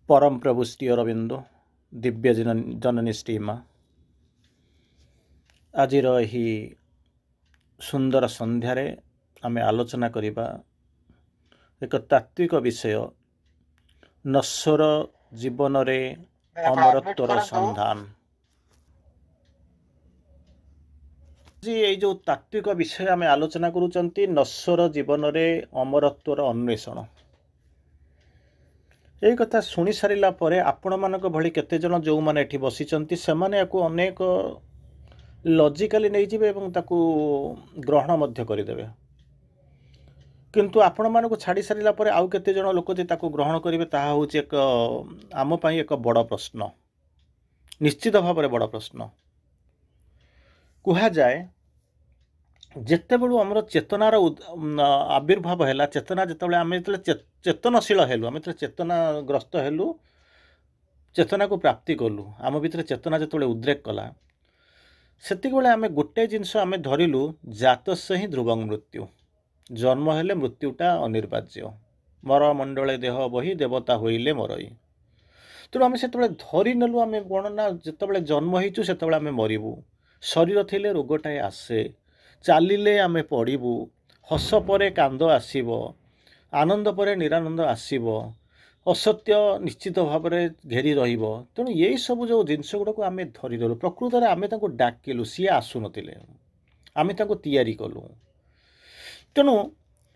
परम प्रभु श्री अरविंद दिव्य जननी श्री माँ आज सुंदर संध्यारे आमे आलोचना करिबा एक तात्विक विषय नश्वर जीवन रे अमरत्वर संधान। जी ये जो तात्विक विषय आमे आलोचना करूचंती नश्वर जीवन रे अमरत्वर अन्वेषण। यही कथा शुणी सारा पर आपण मानक भली केते जन जो माने एठी बसिचंती सेमाने याकू अनेक लॉजिकली नहीं जिवे एवं ताकू ग्रहण मध्य करदेवे, किंतु आपण मानक छाड़ी सारा पर आउ केते जन लोक जे ताकू ग्रहण करेंगे ताहा होची एक आम पई एक बड़ प्रश्न, निश्चित भाव में बड़ प्रश्न। कहा जाए जिते बड़ू आमर चेतनार आविर्भाव है, चेतना जिते आम चेतनशील हेलु, आम चेतनाग्रस्त हेलु, चेतना को प्राप्ति कलु, आम भीतर चेतना जिते उद्रेक कला सेतिक बेले आम गोटे जिनस आम धरिलु जातस्य ही ध्रुवं मृत्यु, जन्म हेले मृत्युटा अनिर्वाज्य, मर मंडले देह बही देवता होइले मरई। तेणु आम से धरिनेलु आम कौन ना जिते जन्म होइचु सेते आम मरिबु, शरीर थिले रोगटाए आसे, चालिले आमे पड़ू, हस परे कांद आसीबो, आनंद परे निरानंद आसीबो, असत्य निश्चित भाव में घेरी रहिबो। तेणु यही सब जो जिनस गुड़ाक आम धरिदेलु प्रकृत में आम डाकिलु, सी आसु नथिले, आम तैयारी कलु। तेणु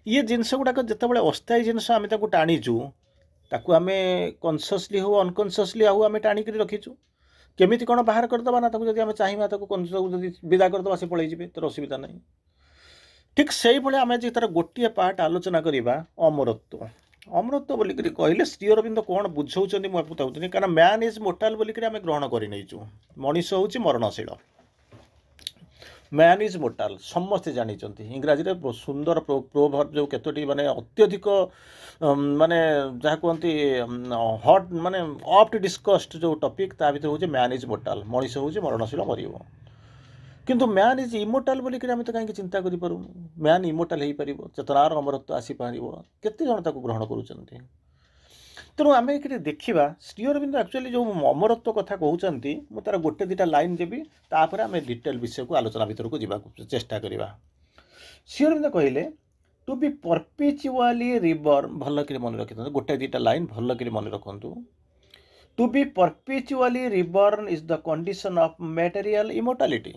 ये जिनस गुड़ाक जिते अस्थायी जिनस आम टाणीचु ताकू आम कनसीयसली हो अनकनसीयसली आउ आम टाणिक रखीचु, केमिति कौन बाहर करदे ना ताकू जदि आम चाहिए जदि विदा करदे से पलैजे तर असुविधा नहीं। ठीक से ही आम आज तार गोटे पार्ट आलोचना करवा अमरत्व। अमरत्व बोलिक कहले श्री अरविंद कौन बुझाऊँ मुझे कारण मैन इज मोर्टाल बोलिक आम ग्रहण कर मनीष हूँ मरणशील, मैन इज मोर्टाल समस्ते जानी। इंग्राजी में सुंदर प्रोवर्ब जो केतोटी माने अत्यधिक माने जहाँ कहते हट माने ऑफ्ट डिस्कस्ड जो टॉपिक ता भीतर हूँ मैन इज मोर्टाल, मनीष हूँ मरणशील मर, किंतु मैन इज इमोर्टाल बोलिक आम तो कहीं चिंता करूँ। मैन इमोर्टाल हो पार, चेतनार अमरत्व आसीपर, केते जन ताकू ग्रहण करुँच। तेणु आम ये देखा श्री अरविंद एक्चुअली जो अमरत्व कथा कहते मुझे तार गोटे दुटा लाइन देवी, तापर आम डिटेल विषय को आलोचना भीतर को जावाक चेष्टा करवा। श्री अरविंद कहले टू बी परपेचुअली रिबॉर्न, भल कि मन रखी गोटे दुटा लाइन भल कि मन रखु। To be perpetually reborn is the condition of material immortality.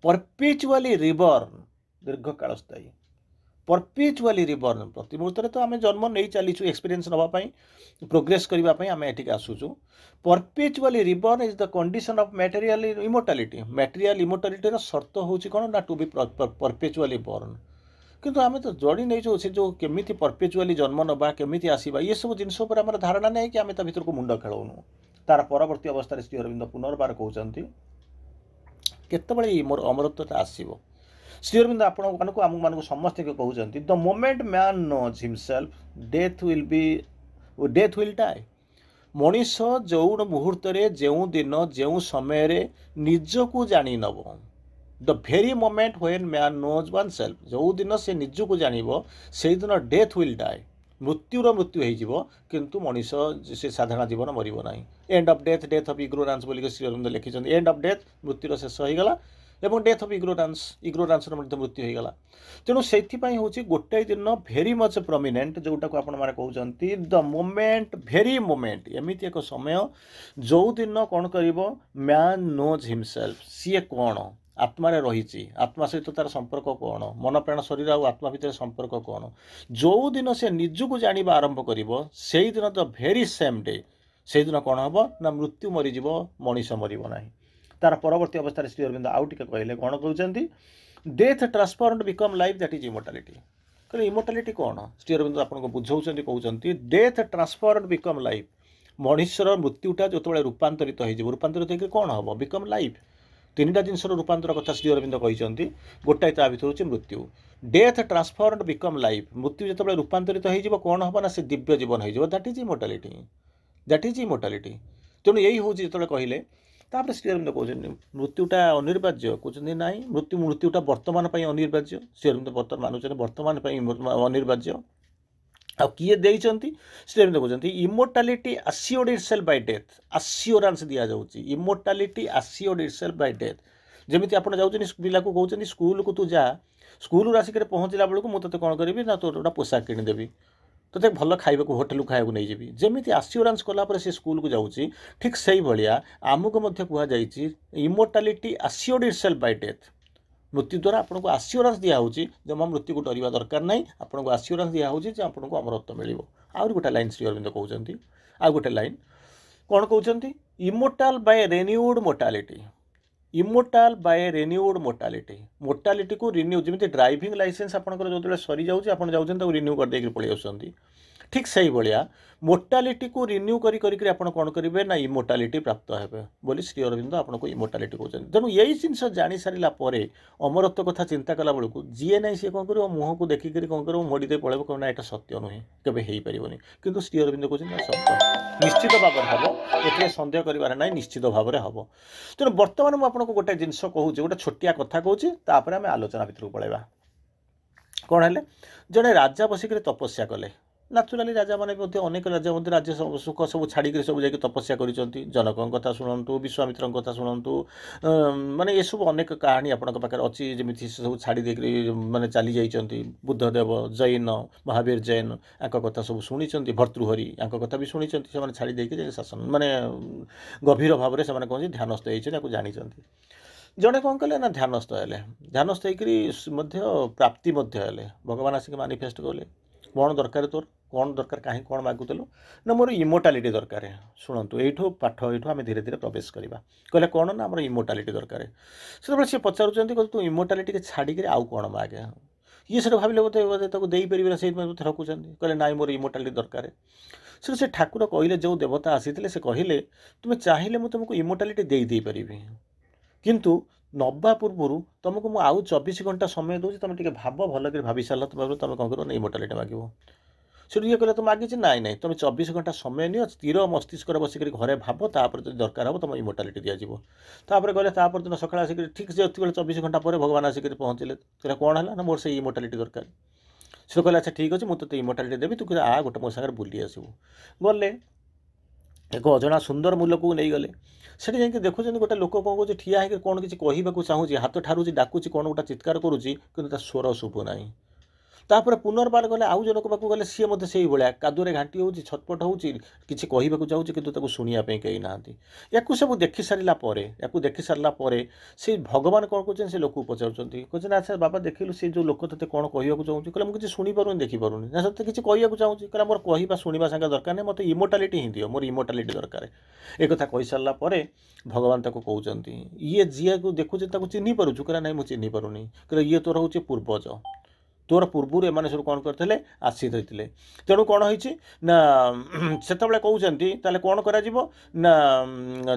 Perpetually reborn दीर्घकाल स्थायी, परपेचुअली रिबॉर्न प्रति मुहूर्त तो आम जन्म नहीं चलीचु एक्सपीरियंस नापी प्रोग्रेस करने आम एठिक आसुचु। Perpetually reborn is the condition of material immortality. Material immortality शर्त हूँ कौन ना टू बी परपेचुअली बॉर्न, किंतु आम तो जोड़ी नहीं से जो केमी परपेचुअली जन्म नवा केमी आसवा ये सब जिनस आम धारणा नहीं कि आम भर को मुंड खेलाऊनु। तार परवर्ती अवस्था श्री अरविंद पुनर्बार कहते केतबेले मोर अमरत्वता आसीबो। श्री अरविंद आपण आम मान समस्त कहते the moment man knows himself death will die. मनीष जो मुहूर्त जो दिन जो समय निजको जानी नब, the very moment when man knows oneself, जो दिन से निजको जानिबो से दिन डेथ विल डाई, मृत्युर मृत्यु हो, किंतु मनीष से साधारण जीवन मरब ना। End of death, death of ignorance बोलिक श्री अरविंद लिखिं। एंड ऑफ डेथ मृत्युर शेष होगा एवं डेथ ऑफ इग्नोरेंस, इग्नोरेंस मृत्यु होगा। तेणु से हूँ गोटे दिन भेरी मच प्रोमिनेंट जोटा को आपण मैंने कहते द मोमेंट भेरी मोमेंट, एमती एक समय जो दिन कौन कर मैन नोज हिमसेल्फ, सी कौन आत्मा रही, आत्मा सहित तार संपर्क कौन, मन प्राण शरीर और आत्मा भितर संपर्क कौन, जो दिन से निजको जाना आरंभ कर दिन द भेरी सेम डे से दिन कौन हम ना मृत्यु मरीज, मनीष मरब ना। तार परवर्ती अवस्था श्री अरविंद आउ टे कहले कौन कहते death transformed become life that is immortality. कहले इमोर्टालिटी कौन श्री अरविंद आपको बुझाऊँ कहते डेथ ट्रांसफॉर्म्ड बिकम लाइफ, मनुष्यर मृत्युटा जो रूपांतरित हो रूपांतरित कौन हम बिकम लाइफ। तीन टा जिनसर रूपांतर कथा श्री अरविंद कहते गोटाए ता भर हूँ मृत्यु। डेथ ट्रांसफॉर्म्ड बिकम लाइफ, मृत्यु जो रूपांतरित हो कौन हम ना से दिव्य जीवन हो, दैट इज इमोर्टालिटी, दैट इज इमोर्टालिटी। तेणु यही हूँ जो कहले तापर श्री अरविंद कहते मृत्युटा अनिर्वाज्य, कहते ना मृत्युटा वर्तमान अनिर्वाज्य। श्री अरविंद बर्तमान मानुचे वर्तमान अनिर्वाज्य। ଆଉ କିଏ ଦେଇଛନ୍ତି ଶ୍ରୀ ଅରବିନ୍ଦ କହୁଛନ୍ତି ଇମୋର୍ଟାଲିଟି ଆସିଓର୍ଡ ଇଟସେଲ୍ଫ ବାଇ ଡେଥ୍। ଆସିଓରାନ୍ସ ଦିଆଯାଉଛି ଇମୋର୍ଟାଲିଟି ଆସିଓର୍ଡ ଇଟସେଲ୍ଫ ବାଇ ଡେଥ୍। ଯେମିତି ଆପଣ ଯାଉଛନ୍ତି ପିଲାକୁ କହୁଛନ୍ତି ସ୍କୁଲକୁ ତୁ ଯା, ସ୍କୁଲରୁ ଆସିକରି ପହଞ୍ଚିଲା ବେଳକୁ ମୁଁ ତୋତେ କ'ଣ କରିବି ନା ତୋର ଗୋଟେ ପୋଷାକ କିଣିଦେବି, ତୋତେ ଭଲ ଖାଇବାକୁ ହୋଟେଲକୁ ଖାଇବାକୁ ନେଇଯିବି। ଯେମିତି ଆସିଓରାନ୍ସ କଲା ପରେ ସେ ସ୍କୁଲକୁ ଯାଉଛି, ଠିକ୍ ସେଇଭଳିଆ ଆମକୁ ମଧ୍ୟ କୁହାଯାଇଛି ଇମୋର୍ଟାଲିଟି ଆସିଓର୍ଡ ଇଟସେଲ୍ଫ ବାଇ ଡେଥ୍। ମୃତ୍ୟୁ ଦ୍ୱାରା ଆପଣଙ୍କୁ ଆସିଓରାନ୍ସ ଦିଆହେଉଛି ଜମା ମୃତ୍ୟୁକୁ ଡରିବା ଦରକାର ନାହିଁ, ଆପଣଙ୍କୁ ଆସିଓରାନ୍ସ ଦିଆହେଉଛି ଯେ ଆପଣଙ୍କୁ ଅମରତ୍ୱ ମିଳିବ। ଆହୁରି ଗୋଟେ ଲାଇନ୍ ଶ୍ରୀ ଅରବିନ୍ଦ କହୁଛନ୍ତି, ଆଉ ଗୋଟେ ଲାଇନ୍ କ'ଣ କହୁଛନ୍ତି, immortal by renewed mortality. Immortal by renewed mortality. ମୋର୍ଟାଲିଟିକୁ ରିନ୍ୟୁ, ଯେମିତି ଡ୍ରାଇଭିଂ ଲାଇସେନ୍ସ ଆପଣଙ୍କର ଯେତେବେଳେ ସରିଯାଉଛି ଆପଣ ଯାଉଛନ୍ତି ତାକୁ ରିନ୍ୟୁ କରିଦେଇକି ପଳେଇ ଆସୁଛନ୍ତି, ଠିକ୍ ସେଇଭଳିଆ ମୋର୍ଟାଲିଟିକୁ ରିନ୍ୟୁ କରିକି ଆପଣ କ'ଣ କରିବେ ନା ଇମୋର୍ଟାଲିଟି ପ୍ରାପ୍ତ ହେବେ ବୋଲି ଶ୍ରୀ ଅରବିନ୍ଦ ଆପଣଙ୍କୁ ଇମୋର୍ଟାଲିଟି କହୁଛନ୍ତି। ତେଣୁ ଏଇ ଜିନିଷ ଜାଣିସାରିଲା ପରେ ଅମରତ୍ୱ କଥା ଚିନ୍ତା କଲା ବେଳକୁ ଯିଏ ନାହିଁ ସିଏ କ'ଣ କରିବ, ମୁହଁକୁ ଦେଖିକରି କ'ଣ କରିବ, ମୋଡ଼ି ଦେଇ ପଳେଇବ, କହିବ ନା ଏଇଟା ସତ୍ୟ ନୁହେଁ, କେବେ ହେଇପାରିବନି। କିନ୍ତୁ ଶ୍ରୀ ଅରବିନ୍ଦ କହୁଛନ୍ତି ନା ସତ୍ୟ, ନିଶ୍ଚିତ ଭାବରେ ହେବ, ଏଥିରେ ସନ୍ଦେହ କରିବାର ନାହିଁ, ନିଶ୍ଚିତ ଭାବରେ ହେବ। ତେଣୁ ବର୍ତ୍ତମାନ ମୁଁ ଆପଣଙ୍କୁ ଗୋଟେ ଜିନିଷ କହୁଛି, ଗୋଟେ ଛୋଟିଆ କଥା କହୁଛି, ତାପରେ ଆମେ ଆଲୋଚନା ଭିତରକୁ ପଳାଇବା। କ'ଣ ହେଲେ, ଜଣେ ରାଜା ବସିକରି ତପସ୍ୟା କଲେ। ନ୍ୟାଚୁରାଲି ରାଜାମାନେ ମଧ୍ୟ ଅନେକ ରାଜା ମଧ୍ୟ ରାଜ୍ୟ ସୁଖ ସବୁ ଛାଡ଼ିକରି ସବୁ ଯାଇକି ତପସ୍ୟା କରିଛନ୍ତି। ଜନକଙ୍କ କଥା ଶୁଣନ୍ତୁ, ବିଶ୍ୱାମିତ୍ରଙ୍କ କଥା ଶୁଣନ୍ତୁ, ମାନେ ଏସବୁ ଅନେକ କାହାଣୀ ଆପଣଙ୍କ ପାଖରେ ଅଛି, ଯେମିତି ସେ ସବୁ ଛାଡ଼ି ଦେଇକରି ମାନେ ଚାଲି ଯାଇଛନ୍ତି। ବୁଦ୍ଧଦେବ ଜୈନ, ମହାବୀର ଜୈନ ୟାଙ୍କ କଥା ସବୁ ଶୁଣିଛନ୍ତି, ଭର୍ତ୍ତୃହରି ୟାଙ୍କ କଥା ବି ଶୁଣିଛନ୍ତି। ସେମାନେ ଛାଡ଼ି ଦେଇକି ଯାଇ ଶାସନ ମାନେ ଗଭୀର ଭାବରେ ସେମାନେ କହନ୍ତି ଧ୍ୟାନସ୍ଥ ହେଇଛନ୍ତି, ୟାକୁ ଜାଣିଛନ୍ତି। ଜଣେ କ'ଣ କଲେ ନା ଧ୍ୟାନସ୍ଥ ହେଲେ, ଧ୍ୟାନସ୍ଥ ହେଇକରି ମଧ୍ୟ ପ୍ରାପ୍ତି ମଧ୍ୟ ହେଲେ। ଭଗବାନ ଆସିକି ମାନିଫେଷ୍ଟ କଲେ, କ'ଣ ଦରକାର ତୋର, କ'ଣ ଦରକାର, କାହିଁ କ'ଣ ମାଗୁଥିଲୁ, ନା ମୋର ଇମୋର୍ଟାଲିଟି ଦରକାର। ଶୁଣନ୍ତୁ ଏଇଠୁ ପାଠ, ଏଇଠୁ ଆମେ ଧୀରେ ଧୀରେ ପ୍ରବେଶ କରିବା। କହିଲେ କ'ଣ ନା ଆମର ଇମୋର୍ଟାଲିଟି ଦରକାର। ସେତେବେଳେ ସିଏ ପଚାରୁଛନ୍ତି ତୁ ଇମୋର୍ଟାଲିଟିକି ଛାଡ଼ିକରି ଆଉ କ'ଣ ମାଗେ। ଇଏ ସେଟା ଭାବିଲେ ବୋଧେ ତାକୁ ଦେଇପାରିବେ ନା, ସେଇଥିପାଇଁ ମୋତେ ଠକୁଛନ୍ତି। କହିଲେ ନାଇଁ ମୋର ଇମୋର୍ଟାଲିଟି ଦରକାର। ସେଠୁ ସେ ଠାକୁର କହିଲେ, ଯେଉଁ ଦେବତା ଆସିଥିଲେ ସେ କହିଲେ ତୁମେ ଚାହିଁଲେ ମୁଁ ତୁମକୁ ଇମୋର୍ଟାଲିଟି ଦେଇପାରିବି, କିନ୍ତୁ ନବା ପୂର୍ବରୁ ତୁମକୁ ମୁଁ ଆଉ 24 ଘଣ୍ଟା ସମୟ ଦେଉଛି, ତୁମେ ଟିକେ ଭାବ, ଭଲକରି ଭାବି ସାରିଲା ପରେ ତୁମେ କ'ଣ କରିବ ନା ଇମୋର୍ଟାଲିଟି ମାଗିବ। ସେଠୁ ଇଏ କହିଲେ ତ ମାଗିଛି, ନାଇଁ ତୁମେ 24 ଘଣ୍ଟା ସମୟ ନିଅ, ସ୍ଥିର ମସ୍ତିଷ୍କରେ ବସିକରି ଘରେ ଭାବ, ତାପରେ ଯଦି ଦରକାର ହେବ ତୁମ ଇମୋର୍ଟାଲିଟି ଦିଆଯିବ। ତାପରେ କହିଲେ ତାପରଦିନ ସକାଳେ ଆସିକରି ଠିକ୍ ଯେତେବେଳେ 24 ଘଣ୍ଟା ପରେ ଭଗବାନ ଆସିକରି ପହଞ୍ଚିଲେ। କହିଲେ କ'ଣ ହେଲା ନା ମୋର ସେଇ ଇମୋର୍ଟାଲିଟି ଦରକାର। ସେ କହିଲେ ଆଚ୍ଛା ଠିକ୍ ଅଛି, ମୁଁ ତୋତେ ଇମୋର୍ଟାଲିଟି ଦେବି, ତୁ ଆ ଗୋଟେ ମୋ ସାଙ୍ଗରେ ବୁଲି ଆସିବୁ। ଗଲେ, ଏକ ଅଜଣା ସୁନ୍ଦର ମୂଲକୁ ନେଇଗଲେ। ସେଠି ଯାଇକି ଦେଖୁଛନ୍ତି ଗୋଟେ ଲୋକ କ'ଣ କରୁଛି, ଠିଆ ହେଇକି କ'ଣ କିଛି କହିବାକୁ ଚାହୁଁଛି, ହାତ ଠାରୁଛି, ଡାକୁଛି, କ'ଣ ଗୋଟେ ଚିତ୍କାର କରୁଛି, କିନ୍ତୁ ତା ସ୍ୱର ଶୁଭୁ ନାହିଁ। ତାପରେ ପୁନର୍ବାର ଗଲେ, ଆଉ ଜଣକ ପାଖକୁ ଗଲେ, ସିଏ ମଧ୍ୟ ସେଇଭଳିଆ କାଦୁଅରେ ଘାଣ୍ଟି ହେଉଛି, ଛଟପଟ ହେଉଛି, କିଛି କହିବାକୁ ଚାହୁଁଛି, କିନ୍ତୁ ତାକୁ ଶୁଣିବା ପାଇଁ କେହି ନାହାନ୍ତି। ୟାକୁ ସବୁ ଦେଖିସାରିଲା ପରେ ସେଇ ଭଗବାନ କ'ଣ କରୁଛନ୍ତି, ସେ ଲୋକକୁ ପଚାରୁଛନ୍ତି, କହୁଛନ୍ତି ଆଚ୍ଛା ବାବା ଦେଖିଲୁ ସେ ଯେଉଁ ଲୋକ ତୋତେ କ'ଣ କହିବାକୁ ଚାହୁଁଛି। କହିଲେ ମୁଁ କିଛି ଶୁଣିପାରୁନି, ଦେଖିପାରୁନି। ନା ତୋତେ କିଛି କହିବାକୁ ଚାହୁଁଛି। କହିଲା ମୋର କହିବା ଶୁଣିବା ସାଙ୍ଗେ ଦରକାର ନାହିଁ, ମୋତେ ଇମୋର୍ଟାଲିଟି ହିଁ ଦିଅ, ମୋର ଇମୋର୍ଟାଲିଟି ଦରକାର। ଏ କଥା କହିସାରିଲା ପରେ ଭଗବାନ ତାକୁ କହୁଛନ୍ତି, ଇଏ ଯିଏକୁ ଦେଖୁଛି ତାକୁ ଚିହ୍ନି ପାରୁଛୁ। କହିଲା ନାଇଁ ମୁଁ ଚିହ୍ନି ପାରୁନି। କହିଲେ ଇଏ ତୋର ହେଉଛି ପୂର୍ବଜ, ତୋର ପୂର୍ବରୁ ଏମାନେ ସବୁ କ'ଣ କରିଥିଲେ, ଆସିଥିଲେ। ତେଣୁ କ'ଣ ହେଇଛି ନା ସେତେବେଳେ କହୁଛନ୍ତି ତାହେଲେ କ'ଣ କରାଯିବ ନା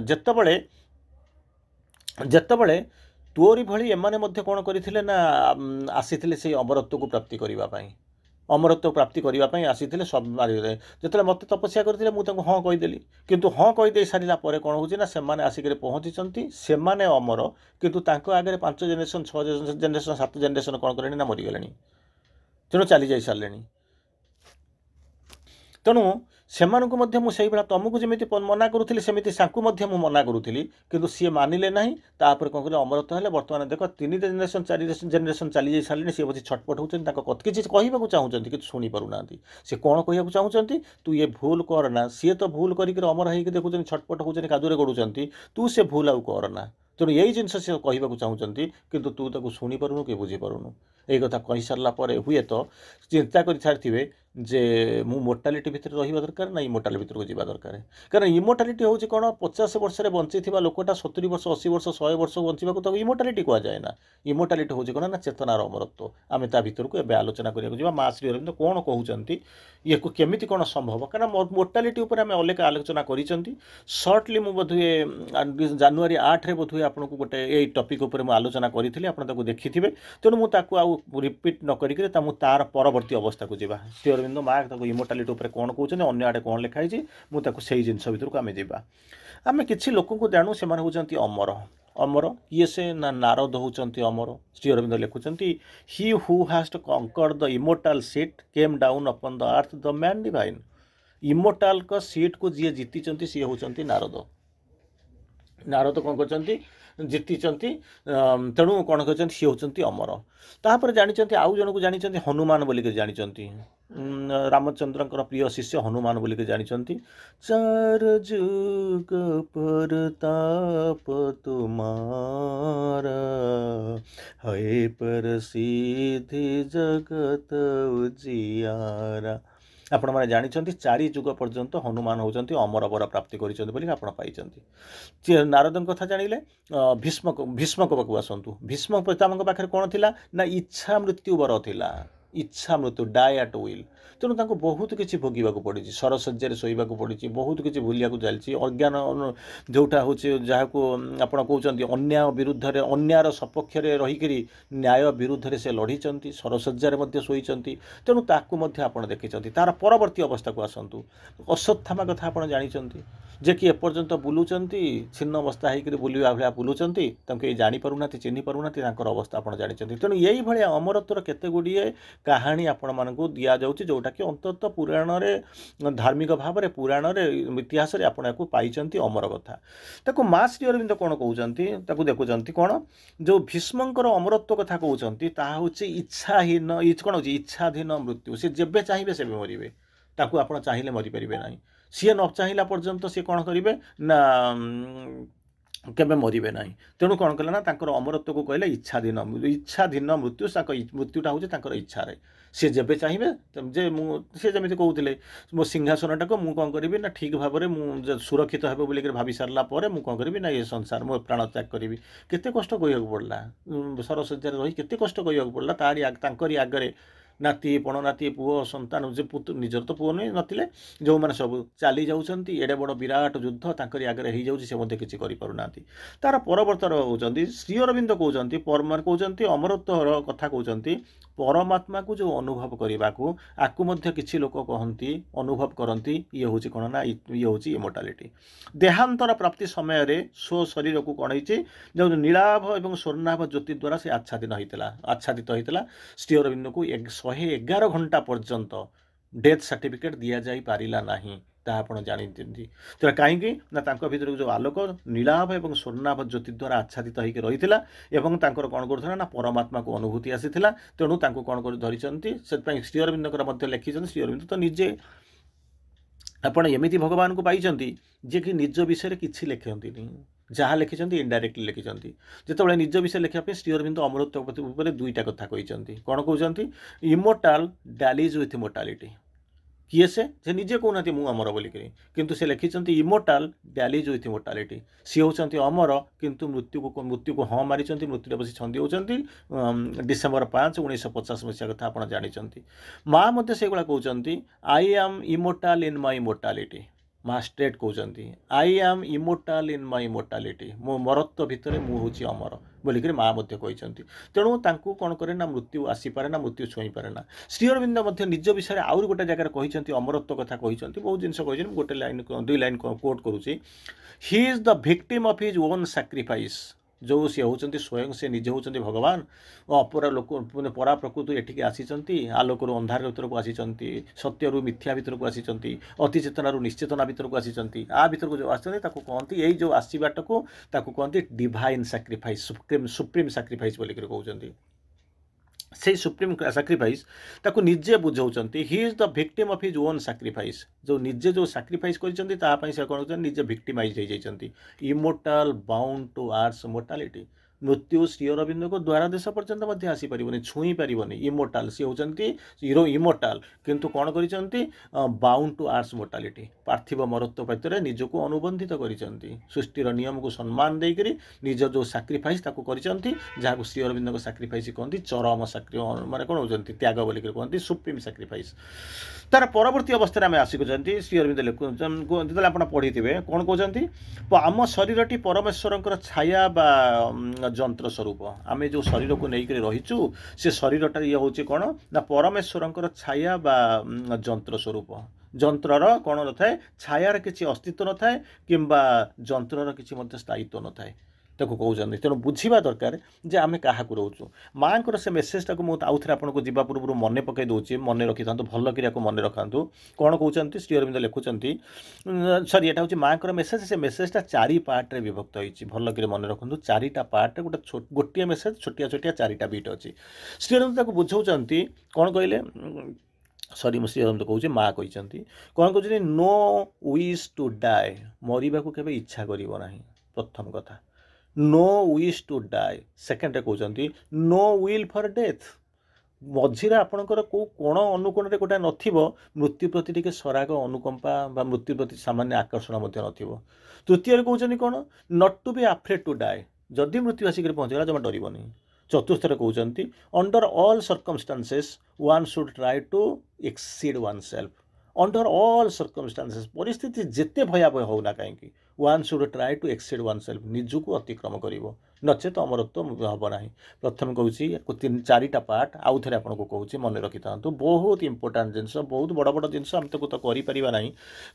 ଯେତେବେଳେ ତୋରି ଭଳି ଏମାନେ ମଧ୍ୟ କ'ଣ କରିଥିଲେ ନା ଆସିଥିଲେ ସେଇ ଅମରତ୍ୱକୁ ପ୍ରାପ୍ତି କରିବା ପାଇଁ, ଅମରତ୍ୱ ପ୍ରାପ୍ତି କରିବା ପାଇଁ ଆସିଥିଲେ। ଯେତେବେଳେ ମୋତେ ତପସ୍ୟା କରିଥିଲେ ମୁଁ ତାଙ୍କୁ ହଁ କହିଦେଲି, କିନ୍ତୁ ହଁ କହିଦେଇ ସାରିଲା ପରେ କ'ଣ ହେଉଛି ନା ସେମାନେ ଆସିକରି ପହଞ୍ଚିଛନ୍ତି, ସେମାନେ ଅମର, କିନ୍ତୁ ତାଙ୍କ ଆଗରେ 5 ଜେନେରେସନ୍ 6 ଜେନେରେସନ୍ 7 ଜେନେରେସନ୍ କ'ଣ କଲେଣି ନା ମରିଗଲେଣି, ତେଣୁ ଚାଲି ଯାଇ ସାରିଲେଣି। ତେଣୁ ସେମାନଙ୍କୁ ମଧ୍ୟ ମୁଁ ସେଇଭଳିଆ ତୁମକୁ ଯେମିତି ମନା କରୁଥିଲି ସେମିତି ତାଙ୍କୁ ମଧ୍ୟ ମୁଁ ମନା କରୁଥିଲି, କିନ୍ତୁ ସିଏ ମାନିଲେ ନାହିଁ। ତାପରେ କ'ଣ କଲେ, ଅମରତ୍ୱ ହେଲେ। ବର୍ତ୍ତମାନ ଦେଖ 3 ଜେନେରେସନ୍ 4 ଜେନେରେସନ୍ ଚାଲି ଯାଇ ସାରିଲେଣି, ସିଏ ବସି ଛଟପଟ ହେଉଛନ୍ତି, ତାଙ୍କ କଥା କିଛି କହିବାକୁ ଚାହୁଁଛନ୍ତି କିନ୍ତୁ ଶୁଣିପାରୁନାହାନ୍ତି। ସେ କ'ଣ କହିବାକୁ ଚାହୁଁଛନ୍ତି, ତୁ ଇଏ ଭୁଲ କରନା। ସିଏ ତ ଭୁଲ କରିକି ଅମର ହେଇକି ଦେଖୁଛନ୍ତି, ଛଟପଟ ହେଉଛନ୍ତି, କାଦୁଅରେ ଗଡ଼ୁଛନ୍ତି, ତୁ ସେ ଭୁଲ ଆଉ କରନା। ତେଣୁ ଏଇ ଜିନିଷ ସେ କହିବାକୁ ଚାହୁଁଛନ୍ତି, କିନ୍ତୁ ତୁ ତାକୁ ଶୁଣିପାରୁନୁ କି ବୁଝିପାରୁନୁ। ଏଇ କଥା କହିସାରିଲା ପରେ ହୁଏତ ଚିନ୍ତା କରିସାରିଥିବେ ଯେ ମୁଁ ମୋର୍ଟାଲିଟି ଭିତରେ ରହିବା ଦରକାର ନା ଇମୋର୍ଟାଲିଟି ଭିତରକୁ ଯିବା ଦରକାର। କାରଣ ଇମୋର୍ଟାଲିଟି ହେଉଛି କ'ଣ, 50 ବର୍ଷରେ ବଞ୍ଚିଥିବା ଲୋକଟା 70 ବର୍ଷ 80 ବର୍ଷ 100 ବର୍ଷ ବଞ୍ଚିବାକୁ ତାକୁ ଇମୋର୍ଟାଲିଟି କୁହାଯାଏ ନା। ଇମୋର୍ଟାଲିଟି ହେଉଛି କ'ଣ ନା ଚେତନାର ଅମରତ୍ୱ। ଆମେ ତା ଭିତରକୁ ଏବେ ଆଲୋଚନା କରିବାକୁ ଯିବା। ମା ଶ୍ରୀ ଅରବିନ୍ଦ କ'ଣ କହୁଛନ୍ତି, ଇଏକୁ କେମିତି କ'ଣ ସମ୍ଭବ। କାରଣ ମୋର୍ଟାଲିଟି ଉପରେ ଆମେ ଅନେକ ଆଲୋଚନା କରିଛନ୍ତି। ସର୍ଟଲି ମୁଁ ବୋଧହୁଏ ଜାନୁଆରୀ 8ରେ ବୋଧହୁଏ ଆପଣଙ୍କୁ ଗୋଟେ ଏଇ ଟପିକ୍ ଉପରେ ମୁଁ ଆଲୋଚନା କରିଥିଲି, ଆପଣ ତାକୁ ଦେଖିଥିବେ। ତେଣୁ ମୁଁ ତାକୁ ଆଉ ରିପିଟ୍ ନ କରିକି ମୁଁ ତାର ପରବର୍ତ୍ତୀ ଅବସ୍ଥାକୁ ଯିବା। ଶ୍ରୀ ଅରବିନ୍ଦ ମା ତାକୁ ଇମୋର୍ଟାଲିଟି ଉପରେ କ'ଣ କହୁଛନ୍ତି, ଅନ୍ୟ ଆଡ଼େ କ'ଣ ଲେଖା ହେଇଛି, ମୁଁ ତାକୁ ସେଇ ଜିନିଷ ଭିତରକୁ ଆମେ ଯିବା। ଆମେ କିଛି ଲୋକଙ୍କୁ ଜାଣୁ, ସେମାନେ ହେଉଛନ୍ତି ଅମର। अमर किए से ना नारद होउचंती अमर श्री अरविंद लिखुचंती he who has to conquer the immortal seat came down upon the earth the man divine immortal का सीट को जी जीति सी होउचंती नारद नारद कौन करचंती जीतिचंती तेणु कौन करचंती सी होउचंती अमर तापर जानिचंती आउ जन को जानिचंती हनुमान बोलिक जानिचंती रामचंद्रंकर प्रिय शिष्य हनुमान बोलिक जानिचंती चार जुग परताप तुम्हारा है प्रसिद्धि जगत उजियारा आपण मैंने जानते चारि जुग पर्यंत हनुमान होती अमर वर प्राप्ति कर नारद कथा जानिले भीष्म पाक आसतु भीष्म पितामह पाखे कौन थी ना इच्छा मृत्यु वर थिला इच्छा मृत्यु डाए एट विल तेणु तांको बहुत किसी भोगवाक पड़ी सरसज्जा शोवाक पड़ी बहुत किसी भूलिया चलती अज्ञान जोटा हूँ जहाँ को आप कहते अन्याय विरुद्ध अन्यायर सपक्ष रहीकि न्याय विरुद्ध से लड़ी सरसज्जा शोचती तेणु ताकू आप देखी तार परवर्ती अवस्था को आसतु अश्वत्थामा कथा आप जानते जे कि एपर्यंत बुलूंट छिन्न अवस्था होकर बुलवा भाया बुलूंट ये जापरूना चिन्ह पारूना अवस्था आप जानते तेणु यही भाया अमरत्वर केते गुड़िए कहानी आपण मानक दि जाऊँगी जोटा कि अंततः पुराण में धार्मिक भाव में पुराण में इतिहास में आपको पाई अमर कथा ताको माँ श्री अरविंद कौन कहते देखुं कौन जो भीष्मंकर अमरत्व कथा कहते हूँ इच्छाहीन कौन हो इच्छाधीन मृत्यु सी जेबे चाहिए से मरवे ताकू आप चाहिए मरीपर ना सी न चाहिला पर्यंत सी कौन करेंगे ना केबे मरवे ना तेणु कौन कले ना अमरत्व को कहले इच्छाधीन मृत्यु मृत्युटा हूँ इच्छा सी जेबे चाहिए जे सी जमी कहते मो सिंहासनटा को मुझे कौन करी ना ठीक भाव में सुरक्षित हे बोलिक भाभी सारा मुझे कौन करी ना ये संसार मो प्राण त्याग करी केते कष्ट कहूँ पड़ा सरसज्जा रही केते कष्ट कहूँ पड़ा तारी आगे नाती पणनाती पुओ संतान जे पुत्र निजर तो पुओ नहीं नथिले जो मैंने सब चली जाऊँगी एडे बड़ विराट युद्ध तांकरी आगे हो जाऊँगी से मध्य किसी करें तार परवर्तर होती श्री अरविंद कहते कहते अमरत्वर कथा कहते परमात्मा को जो अनुभव करने को आकु मध्य किसी लोक कहती अनुभव करती ये हूँ कौन ना ये हूँ इमोर्टालिटी देहांतर प्राप्ति समय स्व शरीर को कौन जो नीलाभ और स्वर्णाभ ज्योति द्वारा से आच्छादित होता श्री अरविंद को 111 घंटा पर्यंत डेथ सर्टिफिकेट दि जा पारा नहीं आप जानते तो कहीं ना भर जो आलोक नीलाभ और स्वर्णाभ ज्योति द्वारा आच्छादित होकर रही कौन कर ना परमात्मा को अनुभूति आसी तेणु कौन कर धरी से श्री अरविंद लिखिं श्री अरविंद तो निजे आपण एमती भगवान को पाई जे कि निज विषय किसी लिखती जहाँ लिखिं इनडायरेक्टली लिखिं जिते निज विषय लिखापी श्री अरविंद अमृत दुईटा कथा कहते कौन कहते इमोर्टाल डैलीज विथ इमोर्टालिटी किए से निजे कहना मु अमर बोलिक किंतु से लिखिं इमोर्टाल डैलीज विथ इमोर्टालिटी सी होती अमर किंतु मृत्यु को हाँ मारी मृत्यु बस छंदी होती डिसेम्बर 5 1950 मसीहा कथा आप जानते माँ मत से कहते आई एम इमोर्टाल इन माय इमोर्टालिटी माँ स्ट्रेट कहते आई एम इमोर्टाल इन माय इमोर्टालिटी मो मरत्व भितर मुझे अमर बोलिक माँ कहते तेणु तांकू कौन करे ना मृत्यु आसीपे ना मृत्यु छुई पारे ना श्री अरविंद निज विषय आउर गोटे जगह कहते अमरत्व कथा कहते बहुत जिन कहते गोटे लाइन 2 लाइन कोट करुँची he is the victim of his own sacrifice जो सी होती स्वयं से निजे होती भगवान अपरा लोक परा प्रकृति एठिक आसी आलोक अंधार भर को आसी सत्यरू मिथ्या भर को आसी अति चेतनारू निश्चेतना भर को आसी आ भर को जो आसती कहती यही जो आसवाटा को कहती डिवाइन सैक्रिफाइस सुप्रीम सैक्रिफाइस बोलिक कहते से सुप्रीम सैक्रिफाइस ताको निजे बुझाऊँगी he is the victim of his own sacrifice जो निजे जो सैक्रिफाइस कर कौन निजे भिक्टिमाइज हो immortal bound to ours mortality मृत्यु श्री अरविंद को द्वारा देश पर्यंत आसीपर छुई पार इमोर्टाल सी होती हिरो इमोर्टाल किंतु कौन कर बाउंड टू आर्स मोर्टालिटी पार्थिव मरत्व प्रत्यर निजक अनुबंधित कर सृष्टिर नियम को सम्मान देकर निज जो सैक्रिफाइस जहाँ श्री अरविंद सैक्रिफाइस कहते चरम माने कौन होती त्याग बोलिक कहते सुप्रीम सैक्रिफाइस तार परवर्ती अवस्था आम आसिक श्री अरविंद जो आप पढ़ी थे कौन कहते आम शरीरटी परमेश्वर छाया बा जंत्र स्वरूप आम जो शरीर को लेकर रहीचु से शरीरटा ये हूँ कौन ना परमेश्वर छाया बा जंत्र स्वरूप जंत्रर कौन न थाए छायार किसी अस्तित्व न थाए किंबा जंत्रर किसी स्थायित्व न थाए ତାକୁ କହୁଛନ୍ତି। ତେଣୁ ବୁଝିବା ଦରକାର ଯେ ଆମେ କାହାକୁ ରହୁଛୁ। ମାଆଙ୍କର ସେ ମେସେଜଟାକୁ ମୁଁ ଆଉ ଥରେ ଆପଣଙ୍କୁ ଯିବା ପୂର୍ବରୁ ମନେ ପକାଇ ଦେଉଛି, ମନେ ରଖିଥାନ୍ତୁ, ଭଲ କରି ୟାକୁ ମନେ ରଖାନ୍ତୁ। କ'ଣ କହୁଛନ୍ତି ଶ୍ରୀ ଅରବିନ୍ଦ ଲେଖୁଛନ୍ତି, ସରି ଏଇଟା ହେଉଛି ମାଆଙ୍କର ମେସେଜ। ସେ ମେସେଜଟା 4 ପାର୍ଟରେ ବିଭକ୍ତ ହୋଇଛି, ଭଲ କରି ମନେ ରଖନ୍ତୁ। 4ଟା ପାର୍ଟରେ ଗୋଟିଏ ମେସେଜ, ଛୋଟିଆ ଛୋଟିଆ 4ଟା ବିଟ୍ ଅଛି। ଶ୍ରୀ ଅରବିନ୍ଦ ତାକୁ ବୁଝାଉଛନ୍ତି କ'ଣ କହିଲେ, ସରି ମୁଁ ଶ୍ରୀ ଅରବିନ୍ଦ କହୁଛି, ମା କହିଛନ୍ତି କ'ଣ କହୁଛନ୍ତି, ନୋ ୱିଶ୍ ଟୁ ଡାଏ, ମରିବାକୁ କେବେ ଇଚ୍ଛା କରିବ ନାହିଁ, ପ୍ରଥମ କଥା। No wish to die, second कहते नो विल फॉर डेथ, मझीरे आपणकर को कोण अनुकोण गोटे नथिबो मृत्यु प्रति टिके सराग अनुकंपा बा मृत्यु प्रति सामान्य आकर्षण मध्य नथिबो। तृतीय कहते कौन, not to be afraid to die, जदि मृत्यु आसिक पहुँचेगा जमा डरबनी। चतुर्थ कहते under all circumstances one should try to exceed oneself, under all circumstances, परिस्थिति जिते भयावह होना कहीं one should try to exceed oneself, निजुक अतिक्रम कर नचेत अमरत्व हम ना। प्रथम कहूँ 4टा पार्ट आउ थे आपको कहूँ मन रखी था, बहुत इंपोर्टाट जिनस, बहुत बड़ बड़ जिनस आम तो करना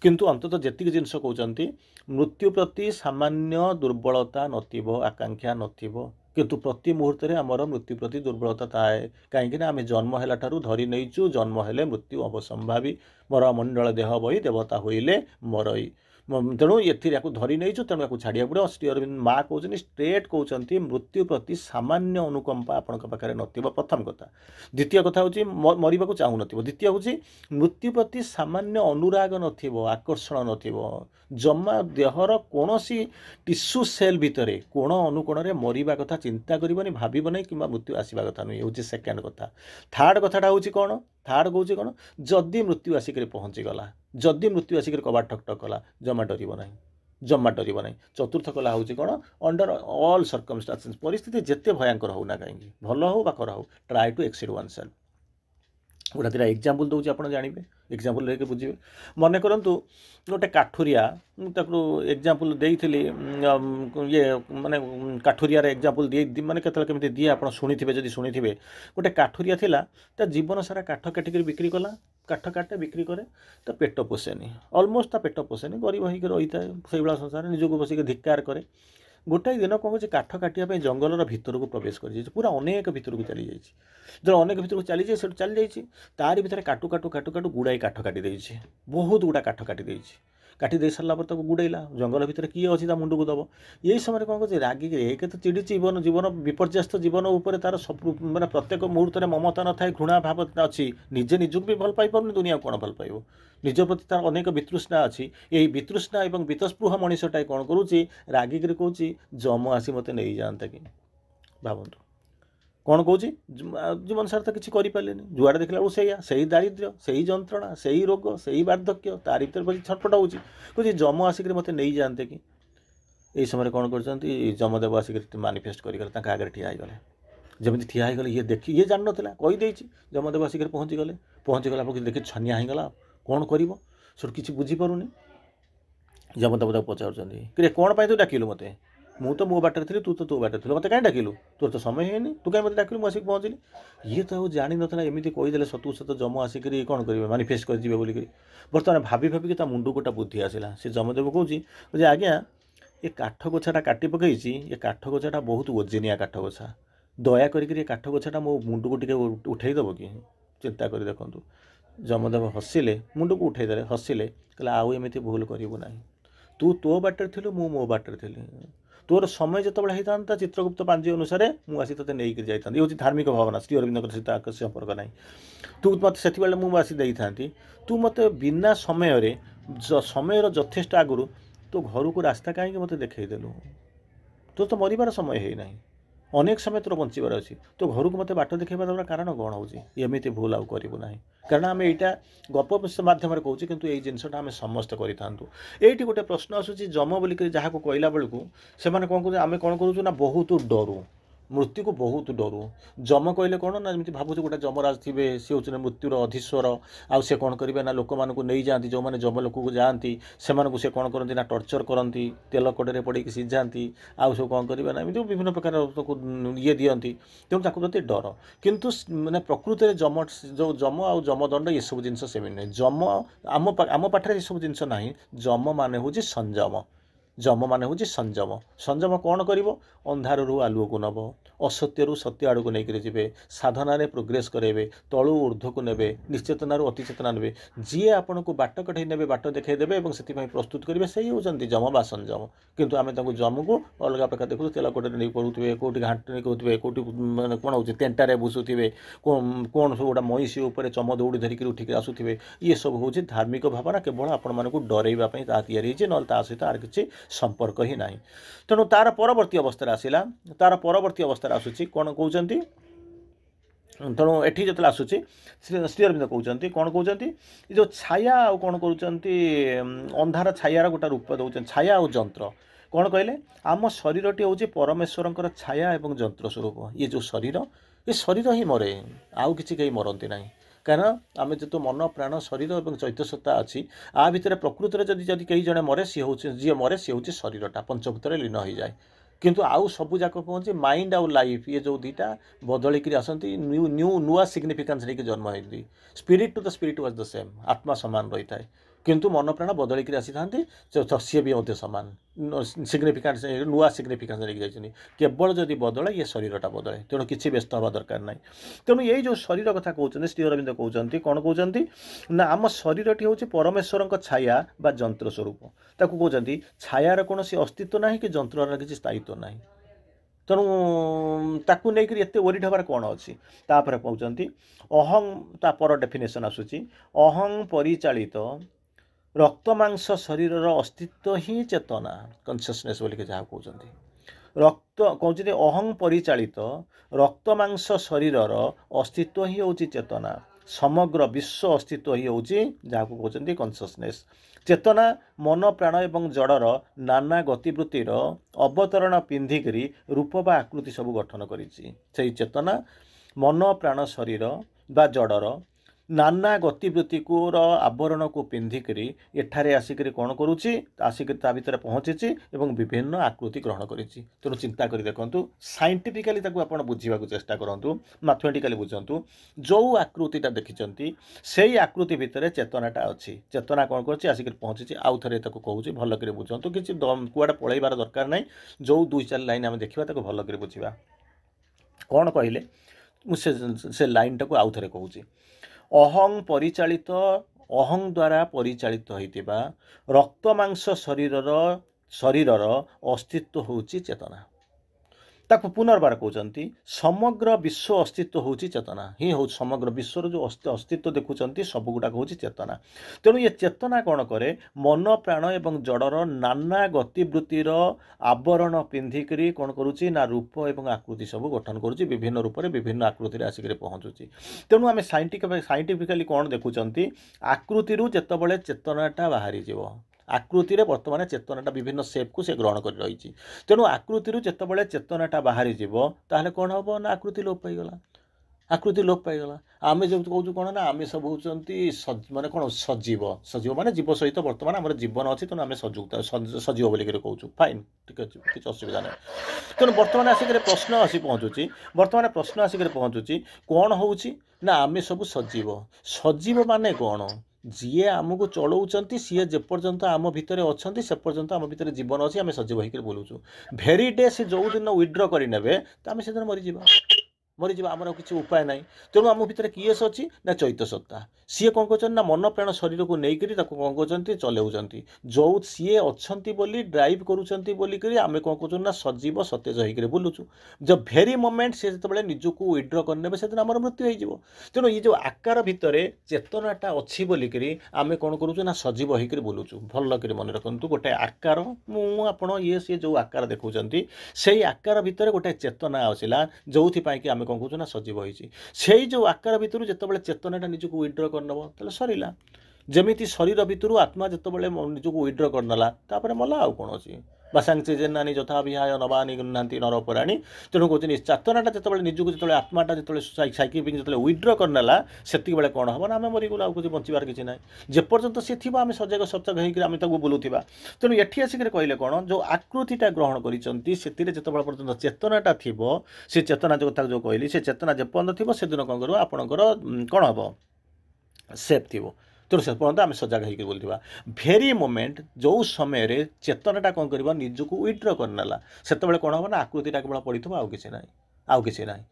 किंतु अंततः जी जिनस कहते मृत्यु प्रति सामान्य दुर्बलता नथिबो, आकांक्षा नथिबो, किंतु प्रति मुहूर्त में आमर मृत्यु प्रति दुर्बलता थाए कहीं आम जन्म है धरी नहींचु, जन्म हेले मृत्यु अवसंभावी, मरमंडल देह बही देवता होइले मरई, तेणु ये धरी नहींचु, तेणु या छाड़िया पड़ो। श्री अरविंद माँ कहते स्ट्रेट कहते मृत्यु प्रति सामान्य अनुकंपा आपण पाखे नथिबो, प्रथम कथा। द्वितीय कथा हूँ मरवा चाहू न, द्वितीय हूँ मृत्यु प्रति सामान्य अनुराग नथिबो, आकर्षण नथिबो, जमा देहर कौन टिश्यू सेल भितर कोण अनुकोण में मरवा कथा चिंता करबनी, भावनी कि मृत्यु आसवा कथा नुहे, हूँ सेकेंड कथा। थर्ड कथाटा हूँ कौन, थर्ड कहूँ कौन, जदि मृत्यु आसिक पहुँचीगला, जदि मृत्यु आसिक कबाट ठक ठक कला जमा डरब ना, जमा डरब ना। चतुर्थ कला हूँ कौन, अंडर ऑल सर्कमस्टांसेस, परिस्थिति जिते भयंकर होना कहीं भल हो बा खरा हो, try to exceed oneself. गोटा 3टा एग्जाम्पल दूसरी आप जानवे, एग्जाम्पल लेके बुझे। मन करंतु गोटे काठुरिया, एग्जाम्पल देइथिली ये माने काठुरिया एग्जाम्पल दिए माने केतल केमती दिए आप शुणिथिबे, जदि शुणिथिबे गोटे काठुरिया थिला, ता जीवन सारा काठ काटिक बिक्री कला, काठ काटे बिक्री करे, तो पेट पोसेनी, अलमोस्ट ता पेट पोसेनी, गरीब होकर रही थाए से भाया संसार, निजक बसिक धिक्कार करे। गोटाए दिन कौन काठ काटापी जंगलर भितर को प्रवेश कर पूरा अनेक भितर को चली जाइए, जो अनेक भितर को चली जाए से चली जाइए, तारी भितर काटू काटू काटू काटू गुड़ाए काठ काटी देइछे, बहुत गुड़ा काठ काटी देइछे, काटी दे सारा पर गुड़ेला, जंगल भितर किए अच्छी मुंड को दब। यही समय कौन कर रागिक एक तो चिड़ी जीवन जीवन विपर्यस्त जीवन उपर तार सब मैंने प्रत्येक मुहूर्त में ममता न था, घृणा भाव अच्छी, निजे निजुक भी भल पाई पार, दुनिया कौन भल पाइब, निज प्रति तार अनेक वितृष्णा अच्छी। यही वितृष्णा और वितस्पृह मनीषटा कौन करुच्ची, रागिक कहूँ जम आसी मत नहीं जाता कि भावतु कौन कौच जीवन सारा तो किसी करें, जुआड़े देखला से दारिद्र्य, से जंत्रणा, से रोग, से वार्धक्य, तार भर बस छटपट हो कह जम आसिक मत नहीं जाते कि। यही समय कौन कर जमदेव आसिक मानिफेस्ट कर आगे ठिया गले, जमी ठिया होगले, ये देखी ये जान ना कहीदे जमदेव आसिक पहुँचीगले, पहुँचीगला देखिए छानिया होगला कौन कर कि बुझीपारूनी। जमदेव पचार कि कौन पाई तू डाकिलु मत, मु तो मो बाटर थी, तू तो तो बाटर थी, मत कहीं डाकिलु, तोर तो समय है तू कहीं मत डाकिलु, मुझे पहुँचली। ये तो जानी ना एमती कहीदे सतु सत जम आसिक कौन करेंगे मानिफेस्ट कर बोलिक। बर्तमान भाभी भाविक मुंड गोटा बुद्धि आसला, से जमदेव कहूँ आज्ञा ये काठ गोछाटा काटी पकई, ये काठ गोछाटा बहुत ओजनिया काठ गोछा, दया करी काठ गोछाटा मो मुंड को टे उठेदेव कि, चिंता कर देखूँ। जमदेव हसिले, मुंड को उठेदे हसिले, कहले आउ एमती भूल करू ना, तू तो बाटर थिलु मु मो बाटर थी, तोर समय जो होता चित्रगुप्त पांजी अनुसार मुझे ते नहीं जाता, ये हूँ धार्मिक भावना, श्री अरविंद सहित संपर्क ना। तू मत से मुझे दे था, तू मत बिना समय समय यथेष्ट आगु तो घर को रास्ता कहीं मत देखईदेलु, तो मरबार समय है ना, अनेक समय तोर बचार अच्छी, तो घर को मत बाट देखा द्वारा कारण कौन होमती भूल आउ करूँ ना, कारण आम यहाँ गप मध्यम कहूँ कि यही जिनसा आम समस्त करूँ। ये गोटे प्रश्न आसूँ जम बोलिक जहाँ को कहला बेलू से कौन करें आम कौन करूँ बहुत डरू, मृत्यु को बहुत डरू। जम कहले कौन ना जमी भावुँ गोटे जमराज थे, सी हूँ मृत्युर अधीश्वर, आउ से कौन करेंगे ना लोक मानू नहीं जाती, जो मैंने जम लोक को जाती से से कौन करती ना टर्चर करती, तेल कड़े पड़ी सीझाती, आउ सब कौन करेंगे ना एमती विभिन्न प्रकार ये दिखती, तेणु प्रति डर। किंतु मैंने प्रकृति में जम जो जम आउ जमदंड ये सब जिन सेम नुहे, जम आम पाठे ये सब जिन ना, जम मान हूँ संयम, ଯମ ମାନେ ହେଉଛି ସଂଯମ। ସଂଯମ କ'ଣ କରିବ? ଅନ୍ଧାରରୁ ଆଲୁଅକୁ ନେବ, ଅସତ୍ୟରୁ ସତ୍ୟ ଆଡ଼କୁ ନେଇକରି ଯିବେ, ସାଧନାରେ ପ୍ରୋଗ୍ରେସ୍ କରାଇବେ, ତଳୁ ଉର୍ଦ୍ଧ୍ୱକୁ ନେବେ, ନିଶ୍ଚେତନାରୁ ଅତିଚେତନା ନେବେ। ଯିଏ ଆପଣଙ୍କୁ ବାଟ କଢ଼େଇ ନେବେ, ବାଟ ଦେଖାଇ ଦେବେ ଏବଂ ସେଥିପାଇଁ ପ୍ରସ୍ତୁତ କରିବେ, ସେଇ ହେଉଛନ୍ତି ଯମ ବା ସଂଯମ। କିନ୍ତୁ ଆମେ ତାଙ୍କୁ ଯମକୁ ଅଲଗା ପ୍ରକାର ଦେଖୁଛୁ, ତେଲ କୋଟରେ ନେଇ ପଡ଼ୁଥିବେ, କେଉଁଠି ଘାଣ୍ଟଣି କରୁଥିବେ, କେଉଁଠି ମାନେ କ'ଣ ହେଉଛି ତେଣ୍ଟାରେ ବୁସୁଥିବେ, କ'ଣ ସବୁ ଗୋଟେ ମଇଁଷି ଉପରେ ଚମ ଦୌଡ଼ି ଧରିକିରି ଉଠିକି ଆସୁଥିବେ। ଇଏ ସବୁ ହେଉଛି ଧାର୍ମିକ ଭାବନା, କେବଳ ଆପଣମାନଙ୍କୁ ଡରାଇବା ପାଇଁ ତାହା ତିଆରି ହେଇଛି, ନହେଲେ ତା ସହିତ ଆର କିଛି ସମ୍ପର୍କ ହିଁ ନାହିଁ। ତେଣୁ ତାର ପରବର୍ତ୍ତୀ ଅବସ୍ଥାରେ ଆସିଲା, ତାର ପରବର୍ତ୍ତୀ ଅବସ୍ଥାରେ ଆସୁଛି କ'ଣ କହୁଛନ୍ତି? ତେଣୁ ଏଠି ଯେତେବେଳେ ଆସୁଛି ଶ୍ରୀ ଅରବିନ୍ଦ କହୁଛନ୍ତି କ'ଣ କହୁଛନ୍ତି? ଏ ଯେଉଁ ଛାୟା ଆଉ କ'ଣ କରୁଛନ୍ତି, ଅନ୍ଧାର ଛାୟାର ଗୋଟେ ରୂପ ଦେଉଛନ୍ତି, ଛାୟା ଆଉ ଯନ୍ତ୍ର। କ'ଣ କହିଲେ? ଆମ ଶରୀରଟି ହେଉଛି ପରମେଶ୍ୱରଙ୍କର ଛାୟା ଏବଂ ଯନ୍ତ୍ର ସ୍ୱରୂପ। ଇଏ ଯେଉଁ ଶରୀର, ଏ ଶରୀର ହିଁ ମରେ, ଆଉ କିଛି କେହି ମରନ୍ତି ନାହିଁ। କାରଣ ଆମେ ଯେହେତୁ ମନ, ପ୍ରାଣ, ଶରୀର ଏବଂ ଚୈତନ୍ୟସତ୍ତା ଅଛି, ଆ ଭିତରେ ପ୍ରକୃତରେ ଯଦି କେହି ଜଣେ ମରେ, ଯିଏ ମରେ ସିଏ ହେଉଛି ଶରୀରଟା, ପଞ୍ଚଭୂତରେ ଲୀନ ହୋଇଯାଏ। କିନ୍ତୁ ଆଉ ସବୁ ଯାକ କହୁଛି ମାଇଣ୍ଡ ଆଉ ଲାଇଫ୍, ଇଏ ଯେଉଁ ଦୁଇଟା ବଦଳିକିରି ଆସନ୍ତି, ନୂଆ ସିଗ୍ନିଫିକାନ୍ସ ନେଇକି ଜନ୍ମ ହେଇନ୍ତି। Spirit to the spirit was the same, ଆତ୍ମା ସମାନ ରହିଥାଏ, କିନ୍ତୁ ମନ ପ୍ରାଣ ବଦଳିକିରି ଆସିଥାନ୍ତି, ସିଏ ବି ମଧ୍ୟ ସମାନ ସିଗ୍ନିଫିକାନ୍ସ, ନୂଆ ସିଗ୍ନିଫିକାନ୍ସ ନେଇକି ଯାଇଛନ୍ତି। କେବଳ ଯଦି ବଦଳେ, ଇଏ ଶରୀରଟା ବଦଳେ। ତେଣୁ କିଛି ବ୍ୟସ୍ତ ହେବା ଦରକାର ନାହିଁ। ତେଣୁ ଏଇ ଯେଉଁ ଶରୀର କଥା କହୁଛନ୍ତି ଶ୍ରୀ ଅରବିନ୍ଦ କହୁଛନ୍ତି, କ'ଣ କହୁଛନ୍ତି ନା ଆମ ଶରୀରଟି ହେଉଛି ପରମେଶ୍ୱରଙ୍କ ଛାୟା ବା ଯନ୍ତ୍ର ସ୍ୱରୂପ। ତାକୁ କହୁଛନ୍ତି ଛାୟାର କୌଣସି ଅସ୍ତିତ୍ୱ ନାହିଁ କି ଯନ୍ତ୍ରର କିଛି ସ୍ଥାୟିତ୍ୱ ନାହିଁ। ତେଣୁ ତାକୁ ନେଇକରି ଏତେ ଓରିଡ୍ ହେବାର କ'ଣ ଅଛି? ତାପରେ କହୁଛନ୍ତି ଅହଂ, ତା ପର ଡେଫିନେସନ୍ ଆସୁଛି, ଅହଂ ପରିଚାଳିତ ରକ୍ତ ମାଂସ ଶରୀରର ଅସ୍ତିତ୍ୱ ହିଁ ଚେତନା, କନସିୟସନେସ୍ ବୋଲିକି ଯାହା କହୁଛନ୍ତି। ରକ୍ତ କହୁଛନ୍ତି ଅହଂ ପରିଚାଳିତ ରକ୍ତ ମାଂସ ଶରୀରର ଅସ୍ତିତ୍ୱ ହିଁ ହେଉଛି ଚେତନା, ସମଗ୍ର ବିଶ୍ୱ ଅସ୍ତିତ୍ୱ ହିଁ ହେଉଛି ଯାହାକୁ କହୁଛନ୍ତି କନସିୟସନେସ୍। ଚେତନା ମନ, ପ୍ରାଣ ଏବଂ ଜଡ଼ର ନାନା ଗତିବୃତ୍ତିର ଅବତରଣ ପିନ୍ଧିକିରି ରୂପ ବା ଆକୃତି ସବୁ ଗଠନ କରିଛି। ସେଇ ଚେତନା ମନ, ପ୍ରାଣ, ଶରୀର ବା ଜଡ଼ର ନାନା ଗତିବୃତ୍ତିକୁର ଆବରଣକୁ ପିନ୍ଧିକିରି ଏଠାରେ ଆସିକରି କ'ଣ କରୁଛି? ଆସିକରି ତା ଭିତରେ ପହଞ୍ଚିଛି ଏବଂ ବିଭିନ୍ନ ଆକୃତି ଗ୍ରହଣ କରିଛି। ତେଣୁ ଚିନ୍ତା କରି ଦେଖନ୍ତୁ, ସାଇଣ୍ଟିଫିକାଲି ତାକୁ ଆପଣ ବୁଝିବାକୁ ଚେଷ୍ଟା କରନ୍ତୁ, ମ୍ୟାଥମେଟିକାଲି ବୁଝନ୍ତୁ। ଯେଉଁ ଆକୃତିଟା ଦେଖିଛନ୍ତି ସେଇ ଆକୃତି ଭିତରେ ଚେତନାଟା ଅଛି। ଚେତନା କ'ଣ କରୁଛି? ଆସିକରି ପହଞ୍ଚିଛି। ଆଉ ଥରେ ତାକୁ କହୁଛି, ଭଲ କରି ବୁଝନ୍ତୁ, କିଛି କୁଆଡ଼େ ପଳେଇବାର ଦରକାର ନାହିଁ। ଯେଉଁ 2-4 ଲାଇନ୍ ଆମେ ଦେଖିବା, ତାକୁ ଭଲ କରି ବୁଝିବା। କ'ଣ କହିଲେ? ମୁଁ ସେ ଲାଇନ୍ଟାକୁ ଆଉ ଥରେ କହୁଛି। ଅହଂ ପରିଚାଳିତ, ଅହଂ ଦ୍ୱାରା ପରିଚାଳିତ ହୋଇଥିବା ରକ୍ତ ମାଂସ ଶରୀରର ଅସ୍ତିତ୍ୱ ହେଉଛି ଚେତନା। ତାକୁ ପୁନର୍ବାର କହୁଛନ୍ତି, ସମଗ୍ର ବିଶ୍ୱ ଅସ୍ତିତ୍ୱ ହେଉଛି ଚେତନା ହିଁ ହେଉଛି, ସମଗ୍ର ବିଶ୍ୱର ଯେଉଁ ଅସ୍ତିତ୍ୱ ଦେଖୁଛନ୍ତି ସବୁଗୁଡ଼ାକ ହେଉଛି ଚେତନା। ତେଣୁ ଏ ଚେତନା କ'ଣ କରେ? ମନ, ପ୍ରାଣ ଏବଂ ଜଡ଼ର ନାନା ଗତିବୃତ୍ତିର ଆବରଣ ପିନ୍ଧିକରି କ'ଣ କରୁଛି? ନା ରୂପ ଏବଂ ଆକୃତି ସବୁ ଗଠନ କରୁଛି, ବିଭିନ୍ନ ରୂପରେ ବିଭିନ୍ନ ଆକୃତିରେ ଆସିକରି ପହଞ୍ଚୁଛି। ତେଣୁ ଆମେ ସାଇଣ୍ଟିଫିକାଲି କ'ଣ ଦେଖୁଛନ୍ତି? ଆକୃତିରୁ ଯେତେବେଳେ ଚେତନାଟା ବାହାରିଯିବ, ଆକୃତିରେ ବର୍ତ୍ତମାନ ଚେତନାଟା ବିଭିନ୍ନ ସେପ୍କୁ ସେ ଗ୍ରହଣ କରି ରହିଛି। ତେଣୁ ଆକୃତିରୁ ଯେତେବେଳେ ଚେତନାଟା ବାହାରିଯିବ, ତାହେଲେ କ'ଣ ହେବ? ନା ଆକୃତି ଲୋପ ପାଇଗଲା, ଆକୃତି ଲୋପ ପାଇଗଲା। ଆମେ ଯେଉଁ କହୁଛୁ କ'ଣ ନା ଆମେ ସବୁ ହେଉଛନ୍ତି ମାନେ କ'ଣ ସଜୀବ, ସଜୀବ ମାନେ ଜୀବ ସହିତ ବର୍ତ୍ତମାନ ଆମର ଜୀବନ ଅଛି, ତେଣୁ ଆମେ ସଜୀବ ବୋଲିକରି କହୁଛୁ। ଫାଇନ୍, ଠିକ୍ ଅଛି, କିଛି ଅସୁବିଧା ନାହିଁ। ତେଣୁ ବର୍ତ୍ତମାନ ଆସିକରି ପ୍ରଶ୍ନ ଆସିକରି ପହଞ୍ଚୁଛି କ'ଣ ହେଉଛି? ନା ଆମେ ସବୁ ସଜୀବ। ସଜୀବ ମାନେ କ'ଣ? ଯିଏ ଆମକୁ ଚଳାଉଛନ୍ତି, ସିଏ ଯେପର୍ଯ୍ୟନ୍ତ ଆମ ଭିତରେ ଅଛନ୍ତି ସେ ପର୍ଯ୍ୟନ୍ତ ଆମ ଭିତରେ ଜୀବନ ଅଛି, ଆମେ ସଜୀବ ହେଇକରି ବୁଲୁଛୁ। ଭେରି ଡେ ସେ ଯେଉଁଦିନ ୱିଡ୍ର କରିନେବେ, ତ ଆମେ ସେଦିନ ମରିଯିବା, ଆମର କିଛି ଉପାୟ ନାହିଁ। ତେଣୁ ଆମ ଭିତରେ କିଏ ଅଛି? ନା ଚୈତନ୍ୟସତ୍ତା। ସିଏ କ'ଣ କରୁଛନ୍ତି? ନା ମନ, ପ୍ରାଣ, ଶରୀରକୁ ନେଇକରି ତାକୁ କ'ଣ କରୁଛନ୍ତି? ଚଲାଉଛନ୍ତି। ଯେଉଁ ସିଏ ଅଛନ୍ତି ବୋଲି, ଡ୍ରାଇଭ୍ କରୁଛନ୍ତି ବୋଲିକରି ଆମେ କ'ଣ କରୁଛନ୍ତି? ନା ସଜୀବ ସତେଜ ହେଇକରି ବୁଲୁଛୁ। ଭେରି ମୋମେଣ୍ଟ ସେ ଯେତେବେଳେ ନିଜକୁ ୱିଡ୍ର କରିନେବେ, ସେଦିନ ଆମର ମୃତ୍ୟୁ ହେଇଯିବ। ତେଣୁ ଏ ଯେଉଁ ଆକାର ଭିତରେ ଚେତନାଟା ଅଛି ବୋଲିକରି ଆମେ କ'ଣ କରୁଛୁ? ନା ସଜୀବ ହେଇକରି ବୁଲୁଛୁ। ଭଲ କରି ମନେ ରଖନ୍ତୁ, ଗୋଟେ ଆକାର, ମୁଁ ଆପଣ ସିଏ ଯେଉଁ ଆକାର ଦେଖୁଛନ୍ତି, ସେଇ ଆକାର ଭିତରେ ଗୋଟେ ଚେତନା ଆସିଲା, ଯେଉଁଥିପାଇଁ କି ଆମେ କ'ଣ କହୁଛୁ? ନା ସଜୀବ ହେଇଛି। ସେଇ ଯେଉଁ ଆକାର ଭିତରୁ ଯେତେବେଳେ ଚେତନାଟା ନିଜକୁ ୱିଡ୍ର କରିନେବ, ତାହେଲେ ସରିଲା। ଯେମିତି ଶରୀର ଭିତରୁ ଆତ୍ମା ଯେତେବେଳେ ନିଜକୁ ୱିଡ୍ର କରିନେଲା, ତାପରେ ମଲା, ଆଉ କ'ଣ ଅଛି? ବାସାଂସି ଜେନାନି ଯଥା ବିହାୟ ନବାନି ଗୃହ୍ଣାନ୍ତି ନରପରାଣୀ। ତେଣୁ କହୁଛନ୍ତି ଚେତନାଟା ଯେତେବେଳେ ନିଜକୁ, ଯେତେବେଳେ ଆତ୍ମାଟା ଯେତେବେଳେ ସାଇକିଂ ଯେତେବେଳେ ୱିଡ୍ର କରିନେଲା, ସେତିକିବେଳେ କ'ଣ ହେବ? ନା ଆମେ ମରିଗଲୁ, ଆଉ କିଛି ବଞ୍ଚିବାର କିଛି ନାହିଁ। ଯେପର୍ଯ୍ୟନ୍ତ ସେ ଥିବ ଆମେ ସଜାଗ ହେଇକରି ଆମେ ତାକୁ ବୁଲୁଥିବା। ତେଣୁ ଏଠି ଆସିକରି କହିଲେ କ'ଣ? ଯେଉଁ ଆକୃତିଟା ଗ୍ରହଣ କରିଛନ୍ତି, ସେଥିରେ ଯେତେବେଳେ ପର୍ଯ୍ୟନ୍ତ ଚେତନାଟା ଥିବ, ସେ ଚେତନା କଥା ଯେଉଁ କହିଲି, ସେ ଚେତନା ଯେପର୍ଯ୍ୟନ୍ତ ଥିବ, ସେଦିନ କ'ଣ କରିବ? ଆପଣଙ୍କର କ'ଣ ହେବ? ସେଫ୍ ଥିବ। ତେଣୁ ସେ ପର୍ଯ୍ୟନ୍ତ ଆମେ ସଜାଗ ହେଇକି ବୁଲୁଥିବା। ଭେରି ମୋମେଣ୍ଟ ଯେଉଁ ସମୟରେ ଚେତନାଟା କ'ଣ କରିବ ନିଜକୁ ୱିଡ୍ର କରିନେଲା, ସେତେବେଳେ କ'ଣ ହେବ ନା ଆକୃତିଟା କେବଳ ପଡ଼ିଥିବ, ଆଉ କିଛି ନାହିଁ, ଆଉ କିଛି ନାହିଁ।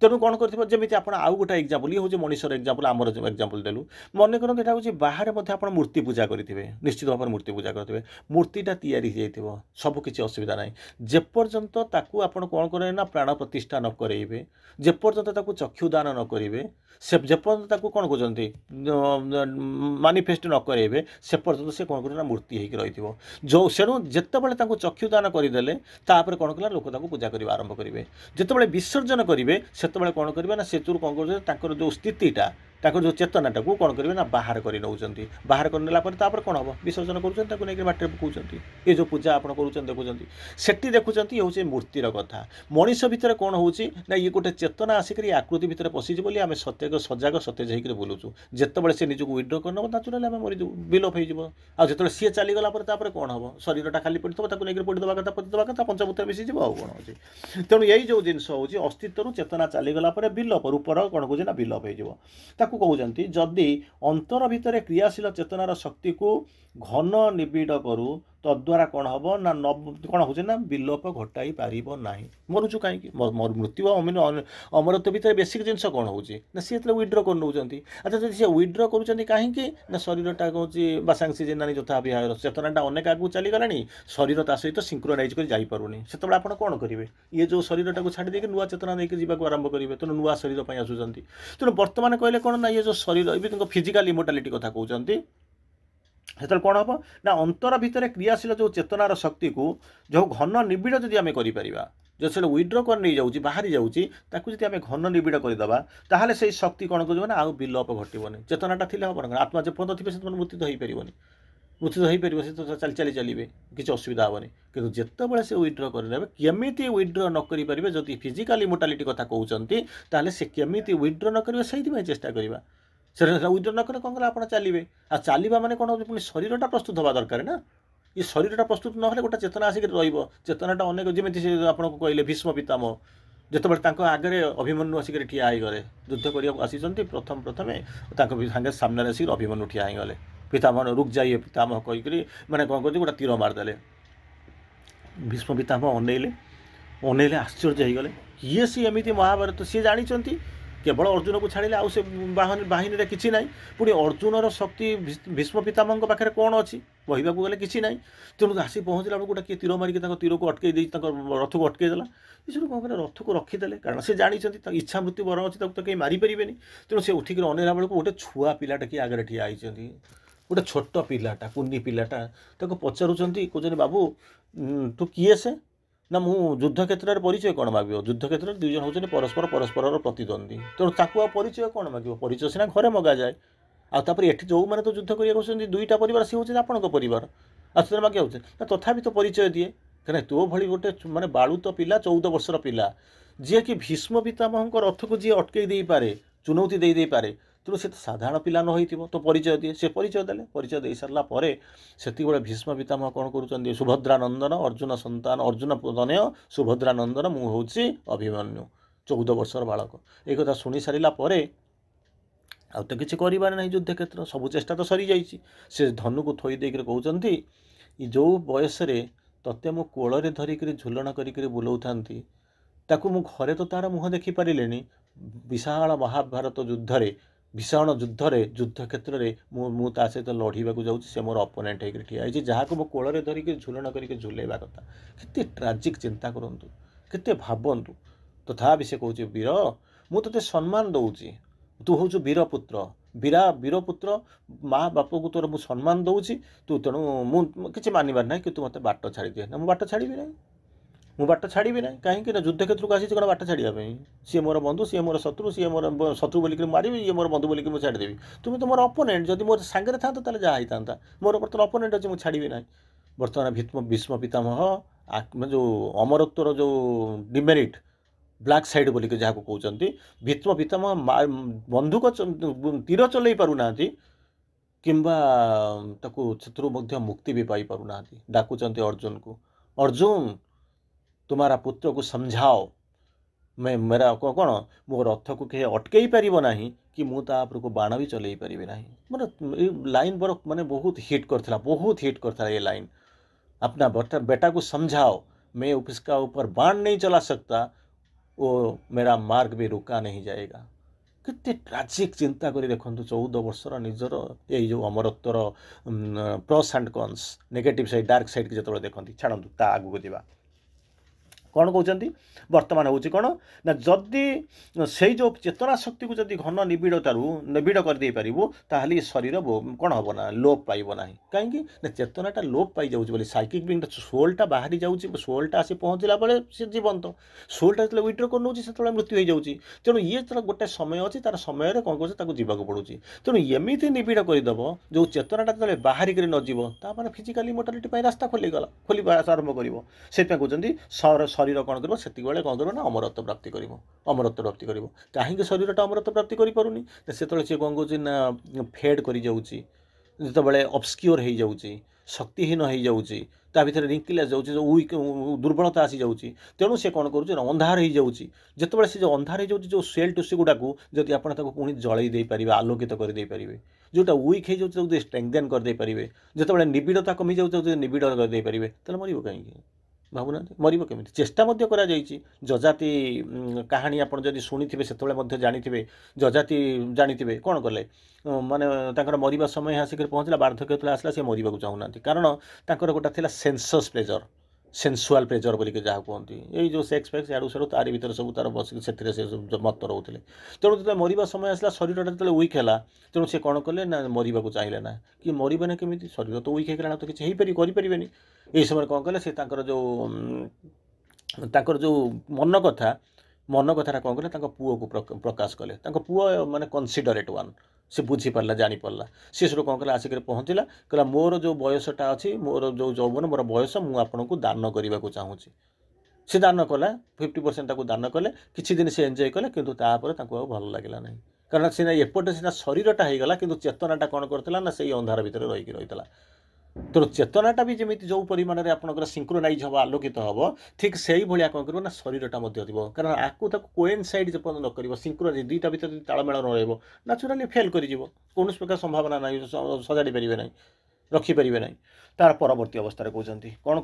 ତେଣୁ କ'ଣ କରିଥିବ, ଯେମିତି ଆପଣ ଆଉ ଗୋଟେ ଏକ୍ଜାମ୍ପଲ୍, ଇଏ ହେଉଛି ମଣିଷର ଏକ୍ଜାମ୍ପଲ୍, ଆମର ଯେଉଁ ଏକ୍ଜାମ୍ପଲ୍ ଦେଲୁ, ମନେ କରନ୍ତୁ ଏଇଟା ହେଉଛି ବାହାରେ ମଧ୍ୟ ଆପଣ ମୂର୍ତ୍ତି ପୂଜା କରିଥିବେ, ନିଶ୍ଚିତ ଭାବରେ ମୂର୍ତ୍ତି ପୂଜା କରିଥିବେ, ମୂର୍ତ୍ତିଟା ତିଆରି ହେଇଯାଇଥିବ, ସବୁ କିଛି ଅସୁବିଧା ନାହିଁ। ଯେପର୍ଯ୍ୟନ୍ତ ତାକୁ ଆପଣ କ'ଣ କରିବେ ନା ପ୍ରାଣ ପ୍ରତିଷ୍ଠା ନ କରେଇବେ, ଯେପର୍ଯ୍ୟନ୍ତ ତାକୁ ଚକ୍ଷୁଦାନ ନ କରିବେ, ସେ ଯେପର୍ଯ୍ୟନ୍ତ ତାକୁ କ'ଣ କହୁଛନ୍ତି ମାନିଫେଷ୍ଟ ନ କରେଇବେ, ସେ ପର୍ଯ୍ୟନ୍ତ ସେ କ'ଣ କରିବେ ନା ମୂର୍ତ୍ତି ହେଇକି ରହିଥିବ। ଯେଉଁ ସେଣୁ ଯେତେବେଳେ ତାଙ୍କୁ ଚକ୍ଷୁଦାନ କରିଦେଲେ, ତାପରେ କ'ଣ କଲା ଲୋକ ତାକୁ ପୂଜା କରିବା ଆରମ୍ଭ କରିବେ। ଯେତେବେଳେ ବିସର୍ଜନ କରିବେ, ସେତେବେଳେ କ'ଣ କରିବେ ନା ସେଥିରୁ କ'ଣ କରୁଛନ୍ତି ତାଙ୍କର ଯେଉଁ ସ୍ଥିତିଟା, ତାଙ୍କର ଯେଉଁ ଚେତନାଟାକୁ କ'ଣ କରିବେ ନା ବାହାର କରି ନେଉଛନ୍ତି। ବାହାର କରିନେଲା ପରେ ତାପରେ କ'ଣ ହେବ, ବିସର୍ଜନ କରୁଛନ୍ତି, ତାକୁ ନେଇକି ବାଟରେ ପକାଉଛନ୍ତି। ଏ ଯେଉଁ ପୂଜା ଆପଣ କରୁଛନ୍ତି ଦେଖୁଛନ୍ତି, ସେଠି ଦେଖୁଛନ୍ତି, ଇଏ ହେଉଛି ମୂର୍ତ୍ତିର କଥା। ମଣିଷ ଭିତରେ କ'ଣ ହେଉଛି ନା ଇଏ ଗୋଟେ ଚେତନା ଆସିକରି ଆକୃତି ଭିତରେ ପଶିଛି ବୋଲି ଆମେ ସଜାଗ ସତେଜ ହେଇକି ବୁଲୁଛୁ। ଯେତେବେଳେ ସେ ନିଜକୁ ୱିଡ୍ର କରିନେବ, ନ୍ୟାଚୁରାଲି ଆମେ ମରିଯିବୁ, ବିଲୋପ ହେଇଯିବ। ଆଉ ଯେତେବେଳେ ସିଏ ଚାଲିଗଲା ପରେ ତାପରେ କ'ଣ ହେବ, ଶରୀରଟା ଖାଲି ପଡ଼ିଥିବ, ତାକୁ ନେଇକି ପୋଡ଼ିଦେବା କଥା, ପୋତିଦେବା କଥା, ପଞ୍ଚଭୂତରେ ମିଶିଯିବ, ଆଉ କ'ଣ ଅଛି। ତେଣୁ ଏଇ ଯେଉଁ ଜିନିଷ ହେଉଛି ଅସ୍ତିତ୍ୱରୁ ଚେତନା ଚାଲିଗଲା ପରେ ବିଲୋପ, ରୂପର କ'ଣ କହୁଛି ନା ବିଲୋପ ହେଇଯିବ। ତାକୁ କହୁଛନ୍ତି ଯଦି ଅନ୍ତର ଭିତରେ କ୍ରିୟାଶୀଳ ଚେତନାର ଶକ୍ତିକୁ ଘନ ନିବିଡ଼ କରୁ, ତଦ୍ୱାରା କ'ଣ ହେବ ନା କ'ଣ ହେଉଛି ନା ବିଲୋପ ଘଟାଇ ପାରିବ ନାହିଁ। ମରୁଛୁ କାହିଁକି, ମୃତ୍ୟୁ ଆଉ ଅମରତ୍ୱ ଭିତରେ ବେସିକ୍ ଜିନିଷ କ'ଣ ହେଉଛି ନା ସିଏ ଯେତେବେଳେ ୱିଡ୍ର କରି ନେଉଛନ୍ତି। ଆଚ୍ଛା, ଯଦି ସିଏ ୱିଡ୍ର କରୁଛନ୍ତି କାହିଁକି ନା ଶରୀରଟା ହେଉଛି ବାସାଂଶୀ ଜିନାନି ଯଥା ବିହାର, ଚେତନାଟା ଅନେକ ଆଗକୁ ଚାଲିଗଲାଣି, ଶରୀର ତା ସହିତ ସିଙ୍କ୍ରୋନାଇଜ୍ କରି ଯାଇପାରୁନି। ସେତେବେଳେ ଆପଣ କ'ଣ କରିବେ, ଇଏ ଯେଉଁ ଶରୀରଟାକୁ ଛାଡ଼ି ଦେଇକି ନୂଆ ଚେତନା ନେଇକି ଯିବାକୁ ଆରମ୍ଭ କରିବେ। ତେଣୁ ନୂଆ ଶରୀର ପାଇଁ ଆସୁଛନ୍ତି। ତେଣୁ ବର୍ତ୍ତମାନ କହିଲେ କ'ଣ ନା ଇଏ ଯେଉଁ ଶରୀର, ଏବେ ତାଙ୍କ ଫିଜିକାଲ୍ ଇମୋର୍ଟାଲିଟି କଥା କହୁଛନ୍ତି, ସେତେବେଳେ କ'ଣ ହେବ ନା ଅନ୍ତର ଭିତରେ କ୍ରିୟାଶୀଳ ଯେଉଁ ଚେତନାର ଶକ୍ତିକୁ ଯେଉଁ ଘନ ନିବିଡ଼ ଯଦି ଆମେ କରିପାରିବା, ଯଦି ସେଟା ୱିଡ୍ର କରି ନେଇଯାଉଛି, ବାହାରି ଯାଉଛି, ତାକୁ ଯଦି ଆମେ ଘନ ନିବିଡ଼ କରିଦେବା, ତାହେଲେ ସେଇ ଶକ୍ତି କ'ଣ କରିବ ନା ଆଉ ବିଲୋପ ଘଟିବନି। ଚେତନାଟା ଥିଲେ ହେବ ନା, ଆତ୍ମା ଯେପର୍ଯ୍ୟନ୍ତ ଥିବେ ସେତେବେଳେ ମୃତ୍ୟୁ ତ ହେଇପାରିବନି, ମୃତ୍ୟୁ ତ ହେଇପାରିବ, ସେ ତ ଚାଲିବେ, କିଛି ଅସୁବିଧା ହେବନି। କିନ୍ତୁ ଯେତେବେଳେ ସେ ୱିଡ୍ର କରିନେବେ, କେମିତି ୱିଡ୍ର ନ କରିପାରିବେ, ଯଦି ଫିଜିକାଲ୍ ଇମୋର୍ଟାଲିଟି କଥା କହୁଛନ୍ତି, ତାହେଲେ ସେ କେମିତି ୱିଡ୍ର ନ କରିବେ ସେଇଥିପାଇଁ ଚେଷ୍ଟା କରିବା। ସେଟା ୱିଡ୍ର ନ କଲେ କ'ଣ କଲେ ଆପଣ ଚାଲିବେ। ଆଉ ଚାଲିବା ମାନେ କ'ଣ ହେଉଛି, ପୁଣି ଶରୀରଟା ପ୍ରସ୍ତୁତ ହେବା ଦରକାର ନା। ଏ ଶରୀରଟା ପ୍ରସ୍ତୁତ ନହେଲେ ଗୋଟେ ଚେତନା ଆସିକି ରହିବ। ଚେତନାଟା ଅନେକ, ଯେମିତି ସେ ଆପଣଙ୍କୁ କହିଲେ ଭୀଷ୍ମ ପିତାମହ, ଯେତେବେଳେ ତାଙ୍କ ଆଗରେ ଅଭିମନ୍ୟୁ ଆସିକରି ଠିଆ ହେଇଗଲେ, ଯୁଦ୍ଧ କରିବାକୁ ଆସିଛନ୍ତି, ପ୍ରଥମେ ତାଙ୍କ ସାଙ୍ଗେ ସାମ୍ନାରେ ଆସିକି ଅଭିମନ୍ୟୁ ଠିଆ ହେଇଗଲେ। ପିତାମହ ରୁକ୍ ଯାଇ ପିତାମହ କହିକରି ମାନେ କ'ଣ କରୁଛି ଗୋଟେ ତୀର ମାରିଦେଲେ। ଭୀଷ୍ମ ପିତାମହ ଅନେଇଲେ ଆଶ୍ଚର୍ଯ୍ୟ ହେଇଗଲେ, କିଏ ସିଏ ଏମିତି ମହାଭାରତ, ସିଏ ଜାଣିଛନ୍ତି କେବଳ ଅର୍ଜୁନକୁ ଛାଡ଼ିଲେ ଆଉ ସେ ବାହିନୀରେ କିଛି ନାହିଁ। ପୁଣି ଅର୍ଜୁନର ଶକ୍ତି ଭୀଷ୍ମ ପିତାମହଙ୍କ ପାଖରେ କ'ଣ ଅଛି, କହିବାକୁ ଗଲେ କିଛି ନାହିଁ। ତେଣୁ ଆସି ପହଞ୍ଚିଲା ବେଳକୁ ଗୋଟେ କିଏ ତୀର ମାରିକି ତାଙ୍କ ତୀରକୁ ଅଟକେଇ ଦେଇଛି, ତାଙ୍କ ରଥକୁ ଅଟକେଇ ଦେଲା। ଏସବୁ କ'ଣ କଲେ, ରଥକୁ ରଖିଦେଲେ, କାରଣ ସେ ଜାଣିଛନ୍ତି ତାଙ୍କ ଇଚ୍ଛା ମୃତ୍ୟୁ ବର ଅଛି, ତାକୁ ତ କେହି ମାରିପାରିବେନି। ତେଣୁ ସେ ଉଠିକି ଅନେଇଲା ବେଳକୁ ଗୋଟେ ଛୁଆ ପିଲାଟା କିଏ ଆଗରେ ଠିଆ ହେଇଛନ୍ତି, ଗୋଟେ ଛୋଟ ପିଲାଟା, କୁନି ପିଲାଟା। ତାକୁ ପଚାରୁଛନ୍ତି, କହୁଛନ୍ତି ବାବୁ ତୁ କିଏ ସେ ନା ମୁଁ ଯୁଦ୍ଧ କ୍ଷେତ୍ରରେ ପରିଚୟ କ'ଣ ମାଗିବ, ଯୁଦ୍ଧ କ୍ଷେତ୍ରରେ ଦୁଇ ଜଣ ହେଉଛନ୍ତି ପରସ୍ପରର ପ୍ରତିଦ୍ୱନ୍ଦ୍ୱୀ। ତେଣୁ ତାକୁ ଆଉ ପରିଚୟ କ'ଣ ମାଗିବ, ପରିଚୟ ସିନା ଘରେ ମଗାଯାଏ। ଆଉ ତାପରେ ଏଠି ଯେଉଁମାନେ ତ ଯୁଦ୍ଧ କରିବାକୁ ଆସୁଛନ୍ତି ଦୁଇଟା ପରିବାର, ସିଏ ହେଉଛନ୍ତି ଆପଣଙ୍କ ପରିବାର, ଆଉ ସେଥିରେ ମାଗିବା ହେଉଛି ନା ତଥାପି ତ ପରିଚୟ ଦିଏ। କାହିଁକିନା ତୋ ଭଳି ଗୋଟେ ମାନେ ବାଳୁତ ପିଲା, 14 ବର୍ଷର ପିଲା, ଯିଏକି ଭୀଷ୍ମ ପିତାମହଙ୍କ ରଥକୁ ଯିଏ ଅଟକେଇ ଦେଇପାରେ, ଚୁନୌତି ଦେଇପାରେ, ତେଣୁ ସେ ତ ସାଧାରଣ ପିଲା ନ ହେଇଥିବ, ତ ପରିଚୟ ଦିଏ। ସେ ପରିଚୟ ଦେଲେ, ପରିଚୟ ଦେଇସାରିଲା ପରେ ସେତିକିବେଳେ ଭୀଷ୍ମ ପିତାମହ କ'ଣ କରୁଛନ୍ତି, ସୁଭଦ୍ରା ନନ୍ଦନ ଅର୍ଜୁନ ସନ୍ତାନ, ଅର୍ଜୁନ ତନୟ ସୁଭଦ୍ରା ନନ୍ଦନ, ମୁଁ ହେଉଛି ଅଭିମନ୍ୟୁ, 14 ବର୍ଷର ବାଳକ। এই କଥା ଶୁଣି ସାରିଲା ପରେ ଆଉ ତ କିଛି କରିବାର ନାହିଁ, ଯୁଦ୍ଧ କ୍ଷେତ୍ର ସବୁ ଚେଷ୍ଟା ତ ସରିଯାଇଛି। ସେ ଧନୁକୁ ଥୋଇ ଦେଇକରି କହୁଛନ୍ତି, ଯେଉଁ ବୟସରେ ତତେ ମୁଁ କୋଳରେ ଧରିକରି ଝୁଲଣ କରିକରି ବୁଲାଉଥାନ୍ତି, ତାକୁ ମୁଁ ଘରେ ତ ତା'ର ମୁହଁ ଦେଖିପାରିଲିନି, ବିଶାଳ ମହାଭାରତ ଯୁଦ୍ଧରେ, ଭୀଷଣ ଯୁଦ୍ଧରେ, ଯୁଦ୍ଧ କ୍ଷେତ୍ରରେ ମୁଁ ତା ସହିତ ଲଢ଼ିବାକୁ ଯାଉଛି, ସେ ମୋର ଅପୋନେଣ୍ଟ ହେଇକି ଠିଆ ହେଇଛି, ଯାହାକୁ ମୁଁ କୋଳରେ ଧରିକି ଝୁଲଣ କରିକି ଝୁଲେଇବା କଥା। କେତେ ଟ୍ରାଜିକ୍, ଚିନ୍ତା କରନ୍ତୁ, କେତେ ଭାବନ୍ତୁ। ତଥାପି ସେ କହୁଛି, ବୀର ମୁଁ ତୋତେ ସମ୍ମାନ ଦେଉଛି, ତୁ ହେଉଛୁ ବୀରପୁତ୍ର, ବୀରପୁତ୍ର, ମା ବାପକୁ ତୋର ମୁଁ ସମ୍ମାନ ଦେଉଛି, ତୁ ତେଣୁ ମୁଁ କିଛି ମାନିବାର ନାହିଁ, କିନ୍ତୁ ମୋତେ ବାଟ ଛାଡ଼ିଦିଏ ନା। ମୁଁ ବାଟ ଛାଡ଼ିବି ନାହିଁ, କାହିଁକି ନା ଯୁଦ୍ଧ କ୍ଷେତ୍ରକୁ ଆସିଛି କ'ଣ ବାଟ ଛାଡ଼ିବା ପାଇଁ? ସିଏ ମୋର ବନ୍ଧୁ, ସିଏ ମୋର ଶତ୍ରୁ, ସିଏ ମୋର ଶତ୍ରୁ ବୋଲିକି ମାରିବି, ଇଏ ମୋର ବନ୍ଧୁ ବୋଲିକି ମୁଁ ଛାଡ଼ିଦେବି। ତୁମେ ତ ମୋର ଅପୋନେଣ୍ଟ, ଯଦି ମୋର ସାଙ୍ଗରେ ଥାଆନ୍ତ ତାହେଲେ ଯାହା ହେଇଥାନ୍ତା, ମୋର ବର୍ତ୍ତମାନ ଅପୋନେଣ୍ଟ ଅଛି, ମୁଁ ଛାଡ଼ିବି ନାହିଁ। ବର୍ତ୍ତମାନ ଭୀଷ୍ମ ପିତାମହ ଯେଉଁ ଅମରତ୍ୱର ଯେଉଁ ଡିମେରିଟ୍, ବ୍ଲାକ୍ ସାଇଡ୍ ବୋଲିକି ଯାହାକୁ କହୁଛନ୍ତି, ଭୀଷ୍ମ ପିତାମହ ବନ୍ଧୁକ ତୀର ଚଲେଇ ପାରୁନାହାନ୍ତି, କିମ୍ବା ତାକୁ ସେଥିରୁ ମଧ୍ୟ ମୁକ୍ତି ବି मेरा कौन मो रथ को कहीं अटकई पार ना कि मुझे बाण भी चलई पारि ना मैंने लाइन बर मैंने बहुत हिट करता ये लाइन। अपना बेटा को समझाओ मैं उसका ऊपर बाण नहीं चला सकता, वो मेरा मार्ग भी रुका नहीं जाएगा। कितने ट्राजिक चिंता करी देखो 14 वर्षर निजर ये जो अमरत्वर plus and cons negative side dark side की जो देखती छाड़ू ता आगू जावा कौन कहते बर्तमान हूँ कौन ना जदि से जो चेतना शक्ति को जदि घन निबिड़ करदे पारू ताहले शरीर कौन हम ना लोप पाइब ना कहीं चेतनाटा लोप पाई जाऊँ साइकिक बिंग सोलटा बाहरी जाऊँगी सोलटा आसी पहुँचला बेले सी जीवंत सोलटा जो विड्र कर नौ से मृत्यु हो जाऊँगी तेणु ये गोटे समय अच्छी तार समय कौन कर जीवाक पड़ू तेणु एमती निबिड़ करदेव जो चेतनाटा जो बाहरी कर न फिजिकाली मोर्टालिटी रास्ता खोलीगला खोल आरंभ कर से कहते शरीर कौन कर से कौन कर ना अमरत्व प्राप्ति कर अमरत्व प्राप्ति कर कहीं शरीरटा अमरत्व प्राप्ति करें से कौन कौन फेड कर जितेबाला ऑब्स्क्योर हो जाऊँगी शक्तिहीन हो जाऊँगी ता भीतर रिंकलेस जाऊँगी जो वीक दुर्बलता आसी जाऊँगी तेणु से कौन कर अंधार हो जाऊँगी जितेबाला से जो अंधार हो जाऊँगी जो सेल टुसी गुड़ा जदि आप पुणी जलई दे पारे आलोकित करदे पारे जोटा वीक हो जाऊँगी स्ट्रेंथेन करदे पारे जितेबाला निबिड़ता कमी जाऊँगी निबिड़ करदे पारे तेल मर कहीं भावुना मरब केमी चेष्टा जजाति कहानी आप शुणी थे से जानी जजाति जानी कौन कले माने मरवा समय आसिक पहुँचला वार्धक्य आसला से मरवा चाहूना कारण गोटा सेंसस प्लेजर सेन्सुआल प्लेजर बोलिक जहाँ कहते ये जो सेक्स फैक्स याडू साड़ू तारी भर सब तार बस से मत रोते तेणु जो मरवा समय आसला शरीरटा जो वीक है तेणु से कौन कले ना मरवा चाहिए ना कि मरबे ना केमी शरीर तो वीक होगा तो किसी करें यही समय कौन कले से जो मन कथा कौन कले पुओ को प्रकाश कले पुओ माने कनसिडरेट वन से बुझी पारा जानी पारा सी सब कौन कला आसिक पहुँचला कहला मोर जो बयसटा अच्छी मोर जो यौवन मोर बयस मुझे को दान करने को चाहूँगी से दान कला 50% दान कले किसी दिन से एंजॉय कले किंतु तापर भल लगे ना कारण सीना एपटे सीना शरीरटा हो गला किंतु चेतनाटा कौन करता ना से अंधार भितर रही तेणु चेतनाटा भी जमी जो परिमाण में आपंकर सिंक्रोनाइज हम आलोकित हम ठीक से ही भाया कौन कर शरीरटा कारण आपको कोइनसाइड जो न कर सिंक्रोनाइज दुईटा भर तालमेल न रैचुराली फेल कर कौन प्रकार संभावना ना सजाड़ी पारे ना रखिपारे ना तार परवर्ती अवस्था कहते कौन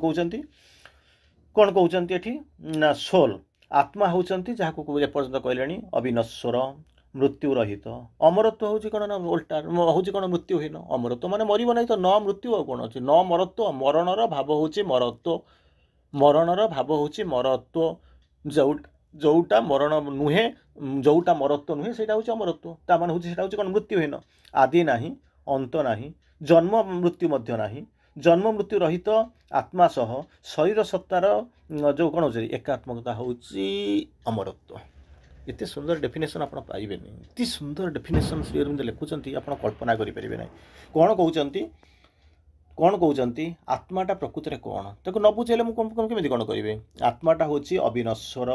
कहते ना सोल आत्मा होती जहाँ को एपर्यंत कहले अविनश्वर मृत्यु रहित अमरत्व हूँ कौन ना उल्टा हूँ कौन मृत्युहीन अमरत्व माने मरब ना तो न मृत्यु आ कौन अच्छे न मरत्व मरणर भाव हूँ मरत्व मरणर भाव हूँ मरत्व जोटा मरण नुहे जोटा मरत्व नुहे से हूँ अमरत्व ता मान हूँ कौन मृत्युहीन आदि ना अंत ना जन्म मृत्यु ना जन्म मृत्यु रहित आत्मा सह शरीर सत्तार जो कौन हो एकात्मकता हूँ अमरत्व। एत सुंदर डेफिनेशन आप पाइबे इतनी सुंदर डेफिनेशन श्री अरविंद लिखुंट आप कल्पना करें ना कौन कहते आत्माटा प्रकृति में कौन ताको न बुझेले मुझे कौन करेंगे आत्माटा हूँ अविनश्वर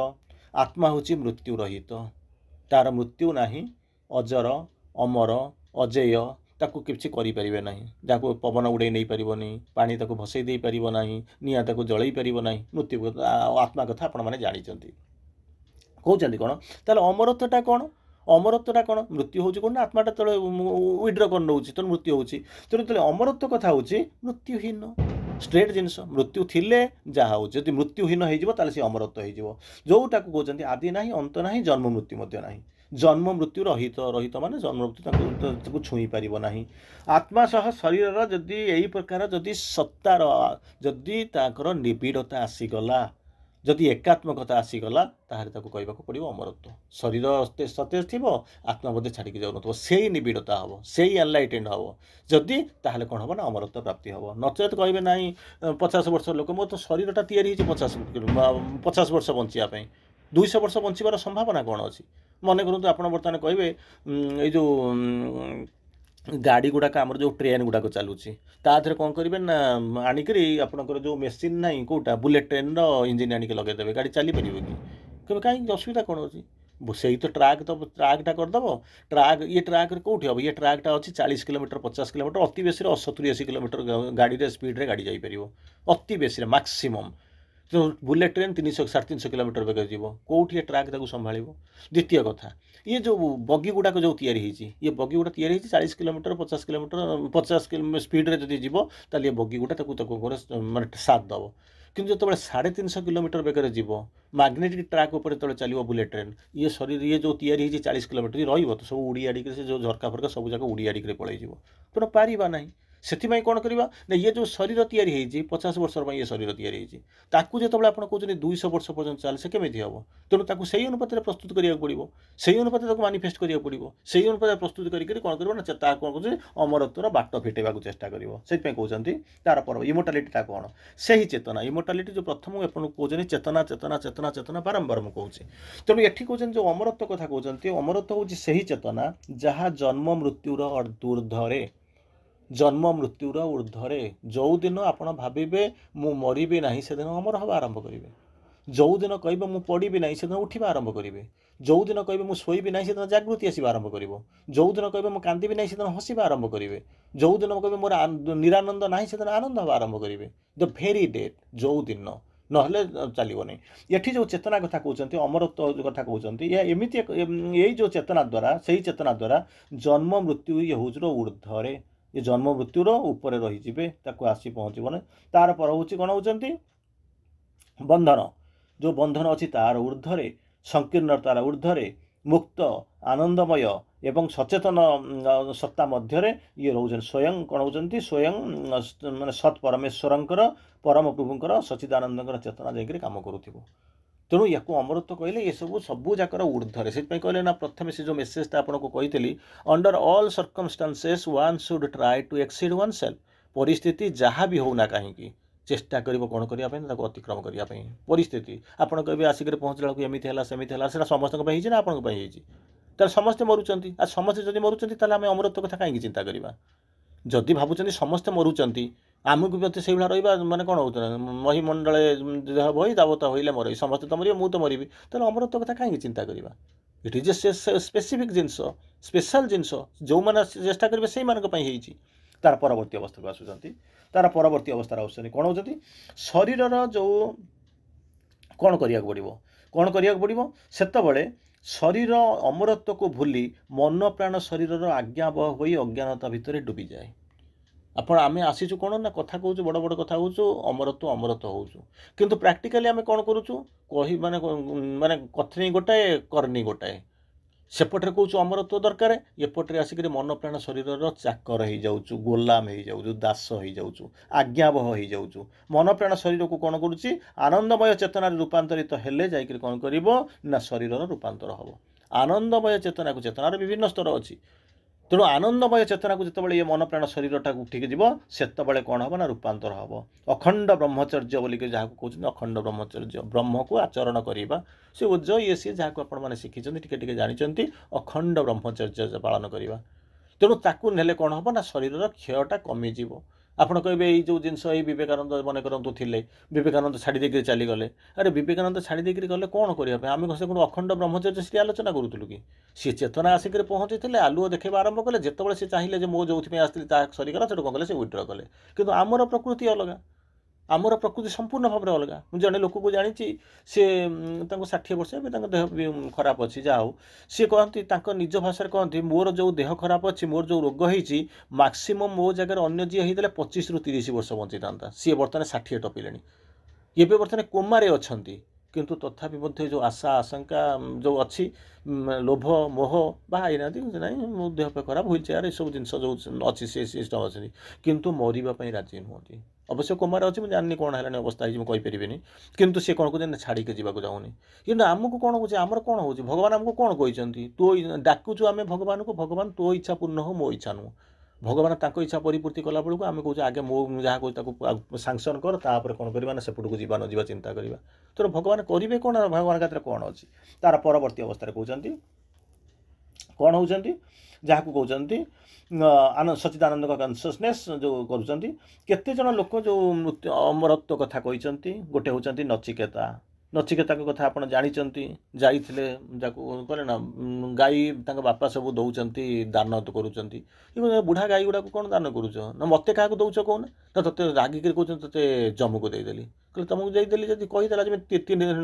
आत्मा हूँ मृत्यु रहित तार मृत्यु ना अजर अमर अजेय ताकू किसी करें ना जहाँ पवन उड़े नहीं पारनी पानी ताकू भसई दे पार ना निआं ताकू जलई पार ना मृत्यु आत्मा कथा आपण मैंने जानते कहते कौन ताल अमरत्वटा कौन मृत्यु हूँ कौन आत्माटा तले विड्र कर नौ तो मृत्यु हूँ तेणु अमरत्व कथा हूँ मृत्युहीन स्ट्रेट जिनस मृत्यु थिले जहाँ हूँ जब मृत्युहीन हो सी अमरत्व हो जोटा को कहते आदि ना अंत ना जन्म मृत्यु ना जन्म मृत्यु रहित रहित माने जन्म मृत्यु छुई पार ना आत्मा सह शरीर जदि यही प्रकार जदि सत्तार जदि निबिड़ता आसीगला जदि एकात्मकता आसीगला ताहले ताको कहबाक पड़ो अमरत्व शरीर सतेज थी आत्मा बोधे छाड़िक जाऊन से निबिड़ता हम से एनलाइटेंड हम जदि ताहले कौन हम ना अमरत्व प्राप्ति हम नचेत कहे ना 50 वर्ष लोक मो तो शरीरटा तैयारी 50 वर्ष बचापी 200 वर्ष बचार संभावना कौन अच्छी मन करूँ आप बर्तमान कहे ये जो गाड़ी गुड़ाक आम जो ट्रेन गुड़ाक चलुची तादे कौन करेंगे ना आणिक आपंकर जो मेसीन ना कौटा बुलेट ट्रेन इंजिन आणिक लगेदेवे गाड़ी चली पार कि कहीं असुविधा कौन अच्छी से तो ट्राकटा करदेव ट्राक ये ट्राक कौटी हम ये ट्राकटा अच्छी 40 किलोमीटर 50 किलोमीटर अति बेसी 70-80 किलोमीटर गाड़ी स्पीड रे गाड़ी जापर अति बेसी मैक्सिमम तो बुलेट ट्रेन 300 350 किलोमीटर बेगर जीव कौटी ट्राक ताको संभाल। द्वितीय कथा ये जो बगी गुड़ाक जो तैयारी होती ये बगी गुड़ा तैयारी 40 किलोमीटर 50 किलोमीटर 50 स्पीड रे जीव ताल ये बगी गुड़ा माने साथ दब किंतु जो 350 किलोमीटर बेगर जीव मैग्नेटिक ट्राक उपर जो चलो बुलेट ट्रेन ये शरीर ये जो तैयारी 40 किलोमीटर ये रही तो सब उड़ी आड़िक से जो झरका फरका सब जाक उड़ी आड़िक पलि तेणु पारिबा ना से कौन करवा ना ये जो शरीर तैयारी 50 वर्ष ये शरीर तैयारी जो आप कहते 200 वर्ष पर्यटन चल से केमी हम तेणु से अनुपात प्रस्तुत करा पड़ो से अनुपात मानिफेस्ट करा पड़ो से अनुपात प्रस्तुत करके कौन कर कौन कर अमरत्वर बाट फिटेवा चेष्टा कर कहते तार पर्व इमोर्टालिटी कौन से ही चेतना इमोर्टालिटी जो प्रथम आपको कहते चेतना चेतना चेतना चेतना बारंबार मुझे कहूँ तेणु ये कहते जो अमरत्व कथा कहते अमरत्व हूँ से ही चेतना जहाँ जन्म मृत्युर ऊर्ध्वे जन्म मृत्युर ऊर्ध्वे जो दिन आपण भावे मु मरबी ना से दिन अमर हवा आरंभ करेंगे जो दिन कहे मु पढ़ी ना से दिन उठा आरंभ करेंगे जो दिन कहे मु शोबी ना से दिन जागृति आसवा आरंभ कर जो दिन कहे मु कांदी ना से दिन हसवा आरंभ करेंगे जो दिन कहे मोर निरानंद ना से दिन आनंद हवा आरंभ करेंगे द भेरी डेट जो दिन ना चलो नहीं ये जो चेतना कथा कहते अमरत्व कथा कहते एमती यही जो चेतना द्वारा से ही चेतना द्वारा जन्म मृत्यु ये हूँ ऊर्ध्वे ये जन्म मृत्युर ऊपर रही आसी पहुँचब तार पर हूँ कौन होती बंधन जो बंधन अच्छी तार ऊर्ध्वे संकीर्णतार ऊर्ध्वे मुक्त आनंदमय एवं सचेतन सत्ता मध्य ये रोचन स्वयं कौन होती स्वयं माने सत् परमेश्वरंकर परम प्रभुंकर सच्चिदानंदर चेतना जाकर कम करूँ तेणु या अमरत्व कहले ये सब सबू जाकर ऊर्ध्वे से कहले ना प्रथम से जो मेसेजटा आपको कही under all circumstances one should try to exceed oneself परिस्थिति जहाँ भी होना कहीं चेष्टा कर कौन करने अतिक्रम करने परिस्थिति आपड़ कहे आसिक पहुँचला एमती है सेमती है समस्त ना आपण समस्ते मरुंच आ समस्ते जब मरुंच आम अमरत्व कथा कहीं चिंता करवा जदि भावुं समस्ते मरुंच आमको भी से रहा माने कौन हो महिमंडल देह बही दावत होइले मर समस्ते तो मर मु तो मरबी तेना अमरत्व कथा कहीं चिंता करवा it is a specific genus special genus जो मैंने चेष्टा करेंगे से तार परवर्ती अवस्था को आसुँच तार परवर्ती अवस्था आसुँच कौन होती शरीर जो कौन करिया पड़ो कौन करिया पड़ो सेतबले शरीर अमरत्व को भूली मन प्राण शरीर आज्ञाबह हो अज्ञानता भितर डूबी जाए आपण आम आसीचु कौन ना कथा कहूँ बड़ बड़ कथा हूँ अमरत्व अमरत्व हूँ किंतु प्रैक्टिकली आम कौन करूँ कही माने माने कथनी गोटाए करनी गोटाए सेपटे कौच अमरत्व दरकार एपटे आसिक मन प्राण शरीर चाकर हो जाऊँ गोलाम हो जाऊँ दास हो जाऊँ आज्ञाबह हो जाऊँ मन प्राण शरीर को कौन करुच्ची आनंदमय चेतना रूपांतरित हेले जाकर कौन कर ना शरीर रूपांतर हम आनंदमय चेतना को चेतनार विभिन्न स्तर अच्छी तेणु आनंदमय चेतना को जिते ये मन प्राण शरीर टाक उठिक जीव से कौन हम ना रूपांतर हम अखंड ब्रह्मचर्य बोलिक जहाँ कहते अखंड ब्रह्मचर्य ब्रह्म को आचरण करवा से उज ये सी जहाँ आप शिखी टे जानते अखंड ब्रह्मचर्य पालन करवा तेणु ताकू नेले कौन हम ना शरीर क्षयटा कमिज आपण कहे जो जिनस विवेकानंद मन करूँ थे विवेकानंद छाड़ी चलीगले अरे विवेकानंद छाड़ी गले कौन करने आम से अखंड ब्रह्मचर्य से आलोचना करूँ कि सी चेतना आसिक पहुँची थे आलुओ देखा आरंभ कले जिते से चाहिए मो जो आसती सरीगला से कौन कले से विड्र कले कि आमर प्रकृति अलग आमर प्रकृति संपूर्ण भाव में अलग मुझे जड़े लोक को जानी सी 60 वर्ष देह खराब अच्छी जहाँ हो सी कहती निज भाषा कहती मोर जो देह खराब अच्छी मोर जो रोग होती मैक्सिमम मो जगह अन्य जी होते 25 ରୁ 30 वर्ष बंची था सी बर्तमान 60 टपिले ये बर्तमान कोमारे अच्छा किंतु तथापि मध्य जो आशा आशंका जो अच्छी लोभ मोह बाहर ना मो देह पे खराब व्हील चेयर सब जिन जो अच्छी से सिस्टम अच्छी किंतु मरवाई राजी नुहति अवश्य कोमार अच्छी मुझे जानी कौन है अवस्था है कहीपरि किंतु सी कौन कहते छाड़ी के जावाक चाहूनी कि आमको कौन हो आमर कौन हो भगवान आमको कौन कहते तो डाकुचु आम भगवान को भगवान तो इच्छा पूर्ण हो मो इच्छा नुह भगवान ताको इच्छा परिपूर्ति कला बेलू आम कहे आगे मो जहाँ कहे सांसन कर तापर कौन करवा सेपट को जीवा न जीवा चिंता करवा तो भगवान करेंगे कौन भगवान खातिर कौन अच्छी तार परवर्ती अवस्था कहते कौन होती जहाँ को कहते सच्चिदानंद कन्सियसनेस जो करुँच केते जन लोक जो मृत्यु अमरत्व कथा कहते गोटे होती नचिकेता नचिकेता कथा आप जानते जाइए कहले ना गाई बापा सब दौरान दान तो करुँच बुढ़ा गाई गुड़ा कौन दान करुच ना मत क्या दौच कौन ना ते रागिक कौन ते जमू को देदेली कहले तुमको देदेली जब कहीदेला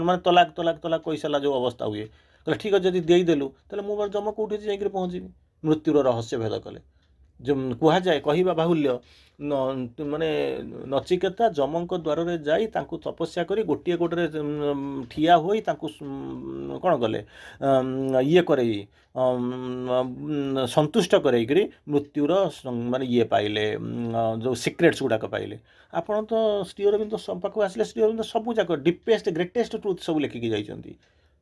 मानने तलाक तलाक तलाक कही सारा जो अवस्था हुए कहले ठीक है जब देदेलु तो मुझे जम कौटी जाकर पहुँची मृत्युर रहस्य भेद कले जो कहुए कहवा बाहुल्य माने नचिकेता जमक द्वार में जाई तपस्या करी गोटे गोटे ठिया होई कौन कले ये करे संतुष्ट कर मृत्युर माने ये पाइले जो सिक्रेट्स गुड़ाक पाइले आपड़ तो श्री अरविंद पाख आसिले श्री अरविंद सबूक डीपेस्ट ग्रेटेस्ट ट्रुथ सब लिखिकी जाइए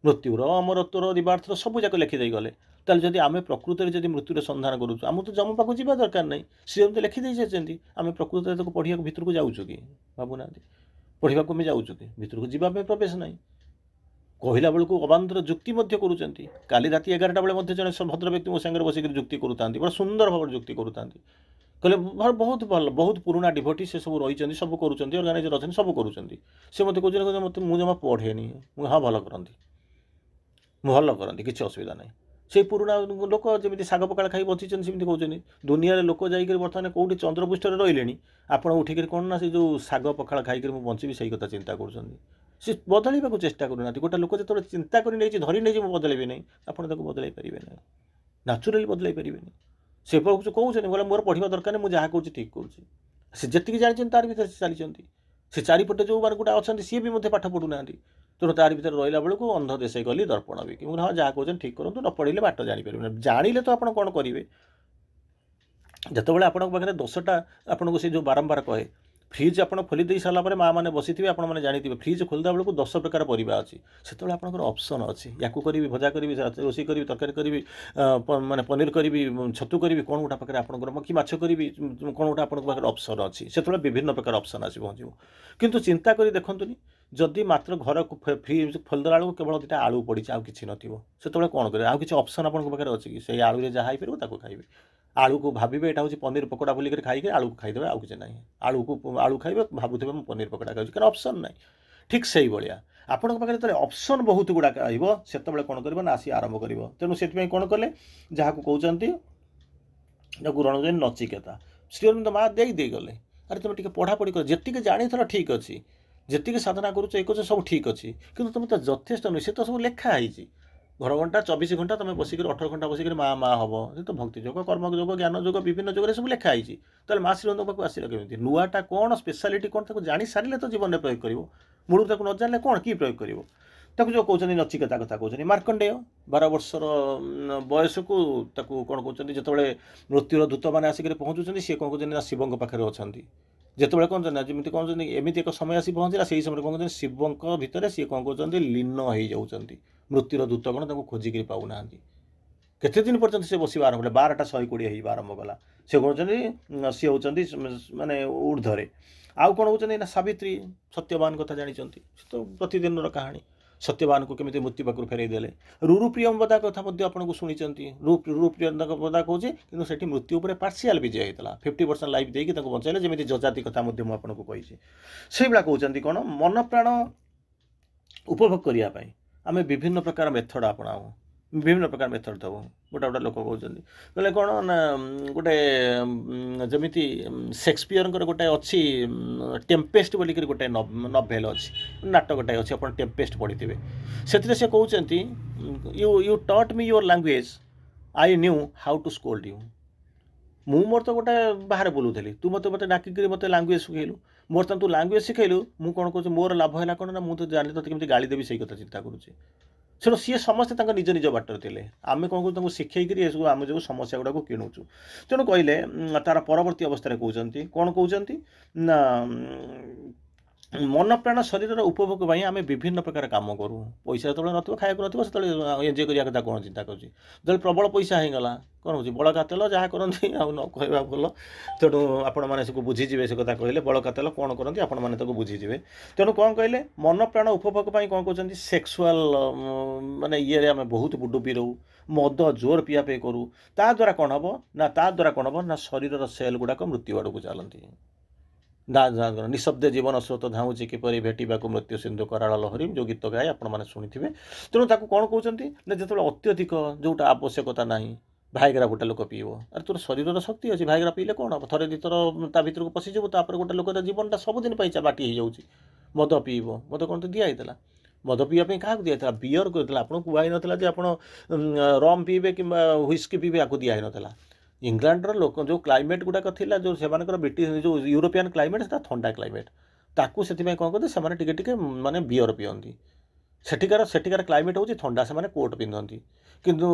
मृत्युर अमरत्वर दिवार्थर सबूक लिखिदे गले ताल जदि आम प्रकृत में जब मृत्युर संधान करूँ आम तो जम पाक जा दरकार नहीं श्री अरविंद लिखिदे आम प्रकृत में पढ़ा भितर को जाऊँ कि भावुना पढ़ा को जाऊँ कि भितर को जावाई प्रवेश ना कहला बेलू अबान्तर जुक्ति करुँच काली राति 11टा बेले जड़े भद्र व्यक्ति मो सागर बसिक जुक्ति करूँ बड़ा सुंदर भाव जुक्ति करूँ कहले बहुत भल बहुत पुराना डिभोटी से सब रही सब करुँच अर्गानाइजर अच्छे सब करुँच से मत कहते मत मुझे जमा पढ़ेनि हाँ भल करती भल करती किसी असुविधा नहीं से पुराना लोक जमी शाग पकाड़ खाई बची सेमती कहते दुनिया लोक जाकर बर्तमान कौटी चंद्रपृष्ठ रही आपड़ उठिक कौन ना से जो शाग पखाड़ खाई बंची से कथा चिंता कर बदलवा चेष्टा करना गोटे लोक जो चिंता कर धरी नहीं बदल नहीं आप बदल पारे ना नाचुराली बदल पारे से कहते बोले मोर पढ़ा दरकार नहीं मुझे कहूँ ठीक करुँच जी जानते तार भर चली से चारिपटे जो बार गोटे अच्छा सी भी पाठ पढ़ुना तेणु तार भर रहा बेलू अंध देश गली दर्पण भी हाँ जहाँ कहते ठीक करूँ न पढ़े बाट जापर जानिले तो आप कौन करेंगे जिते आपे दोषटा आपन को जो बारंबार कहे फ्रिज आप खोली दे सारापर माँ मैंने बसी थे आपने जानते फ्रिज खोलदा बेलू 10 प्रकार परिवा अच्छी से आपंकर ऑप्शन अच्छी या करी भजा करी रोषे करी तरकारी करी माने पनीर करी छतु करी कौन गोटा पाखे आपंकर कि माछ करी कौन गोटा आप ऑप्शन अच्छी से विभिन्न प्रकार ऑप्शन आस पहुँचो किंतु चिंता करी देखुनी जदि मात्र घर फ्रिज खोलदेला बेलू केवल 2टा आलू पड़ी आउ कि से कौन करेंगे आउ कि ऑप्शन आपको पाखे अच्छी कि से आलू जहाँ हो खाइबे आलू को भावे यहाँ हूँ पनीर पकोड़ा बोलिक खाई आलू को खाईदे आउ कि ना आलू को आलू खाइबे भावुवे पनीर पकोड़ा खाऊँ क्या ऑप्शन ना ठीक से भाया आपण पाखे जो ऑप्शन बहुत गुड़ाक से कौन कर ना आसी आरंभ कर तेणु से कौन कले जहाँ को कहते रणजन नचिकेता श्री अरविंद माँ दे गले अरे तुम टे पढ़ापढ़ी कर जी जानी ठीक अच्छे जी साधना करुच सब ठीक अच्छे कि तुम तो यथेष नुह से तो सब लिखाई घर घंटा 24 घंटा तुम बसिक 18 घंटा बसिक माँ माँ हम ये तो भक्ति जोग कर्म जोग ज्ञान जोग विभिन्न जोग सब लिखाई तो माँ श्री पाक आसला केमी नुआटा कौन स्पेशालीटी कौन तक जानी सारे तो जीवन में प्रयोग कर मूल तक न जाने कौन कि प्रयोग कर जो कहते नचिकेता कथा कहते मार्कंडेय 12 वर्षर बयस को कौन कहते जो मृत्युर दूत मैंने आसिक पहुँचुं सी कौन कहते शिवों पाखे अच्छा जिते कौन जमी कौन एमती एक समय आसी पहुँचला से समय कौन कहते शिवों भितर सी कौन कहते लीन हो जाऊँच मृत्युर दूतगण खोजिक पाऊना केते दिन पर्यंत से बस आरंभ 12टा 120 आरंभ कला से कहते सी होती माने ऊर्धरे आउ कौन कहते सावित्री सत्यवान कथा जानते तो प्रतिदिन कहानी सत्यवान को केमी मृत्यु पाक फेरईदे रुरु प्रियंवदा कथा आपको शुणी रुरु प्रियंवदा कहे कि से मृत्यु पर पार्शियाल विजय होता 50% लाइफ देकी बचाइले जमी जजाति कथा आपको कही से भाया कहते कौन मन प्राण उपभोग करने आम विभिन्न प्रकार मेथड अपनाऊ विभिन्न प्रकार मेथड दबू गोटा गोटा लोक कहते कहले कौन ना गोटे जमी शेक्सपियर गोटे अच्छी टेम्पेस्ट बोलिक गोटे नभेल अच्छी नाटकटाए अच्छी आप टेम्पेस्ट पढ़ी थे से कहते you you taught me your language I knew how to scold you मु मोर तो गोटे बाहर बुलूली तू मत डाकिक मत लैंग्वेज शिखेलु मोर तू लैंग्वेज शिखेलु मु कौन कहूँ मोर लाभ है कौन ना मुझे जानी तो केमी गाली देवी से कथा चिंता करुचे से सी समस्ते निज निज बाटर थे आम कौन करूँ शिखेक आम जो समस्या गुड़ा किणुचु तेणु कहले तार परवर्ती अवस्था कहते कौन कहते ना मन प्राण शरीर उपभोग आम विभिन्न प्रकार काम करूँ पैसा जो ना खाया ना एंजय करवा कौन चिंता कर जो प्रबल पैसा होगा कौन हो बड़का तेल जहाँ करती न कहवा भल तेणु आपण मैंने बुझीजे से कथा कहले बड़का तेल कौन करती आपण मैंने बुझीजे तेणु कौन कहले मन प्राण उपभोग कौन कहते सेक्सुआल माने ये आम बहुत डुबी रहू मद जोर पिया पे करूँ ता द्वारा कौन हम ना ता द्वारा कौन हम ना शरीर सेल गुड़ाक मृत्यु आड़ को चलती ନିଶବ୍ଦ ଜୀବନ ସ୍ରୋତ ଧାଉଁଛି କିପରି ଭେଟିବାକୁ ମୃତ୍ୟୁ ସିନ୍ଧୁ କରାଳ ଲହରୀ ଯେଉଁ ଗୀତ ଗାଏ ଆପଣମାନେ ଶୁଣିଥିବେ। ତେଣୁ ତାକୁ କ'ଣ କହୁଛନ୍ତି ନା ଯେତେବେଳେ ଅତ୍ୟଧିକ ଯେଉଁଟା ଆବଶ୍ୟକତା ନାହିଁ ଭାଇଗ୍ରା ଗୋଟେ ଲୋକ ପିଇବ, ଆରେ ତୋର ଶରୀରର ଶକ୍ତି ଅଛି, ଭାଇଗ୍ରା ପିଇଲେ କ'ଣ ହେବ, ଥରେ ଦୁଇଥର ତା ଭିତରକୁ ପଶିଯିବ, ତାପରେ ଗୋଟେ ଲୋକର ଜୀବନଟା ସବୁଦିନ ପାଇଁ ବାଟି ହେଇଯାଉଛି। ମଦ ପିଇବ, ମଦ କ'ଣ ତ ଦିଆ ହେଇଥିଲା? ମଦ ପିଇବା ପାଇଁ କାହାକୁ ଦିଆହେଇଥିଲା? ବିୟର୍ କହିଥିଲା, ଆପଣଙ୍କୁ କୁହା ହେଇନଥିଲା ଯେ ଆପଣ ରମ୍ ପିଇବେ କିମ୍ବା ହୁଇସ୍କି ପିଇବେ, ୟାକୁ ଦିଆ ହେଇନଥିଲା। ଇଂଲଣ୍ଡର ଲୋକ ଯେଉଁ କ୍ଲାଇମେଟ୍ ଗୁଡ଼ାକ ଥିଲା, ଯେଉଁ ସେମାନଙ୍କର ବ୍ରିଟିଶ ଯେଉଁ ୟୁରୋପିଆନ୍ କ୍ଲାଇମେଟ୍, ସେଟା ଥଣ୍ଡା କ୍ଲାଇମେଟ୍, ତାକୁ ସେଥିପାଇଁ କ'ଣ କରନ୍ତି ସେମାନେ ଟିକେ ଟିକେ ମାନେ ବିୟର୍ ପିଅନ୍ତି। ସେଠିକାର କ୍ଲାଇମେଟ୍ ହେଉଛି ଥଣ୍ଡା, ସେମାନେ କୋଟ୍ ପିନ୍ଧନ୍ତି। କିନ୍ତୁ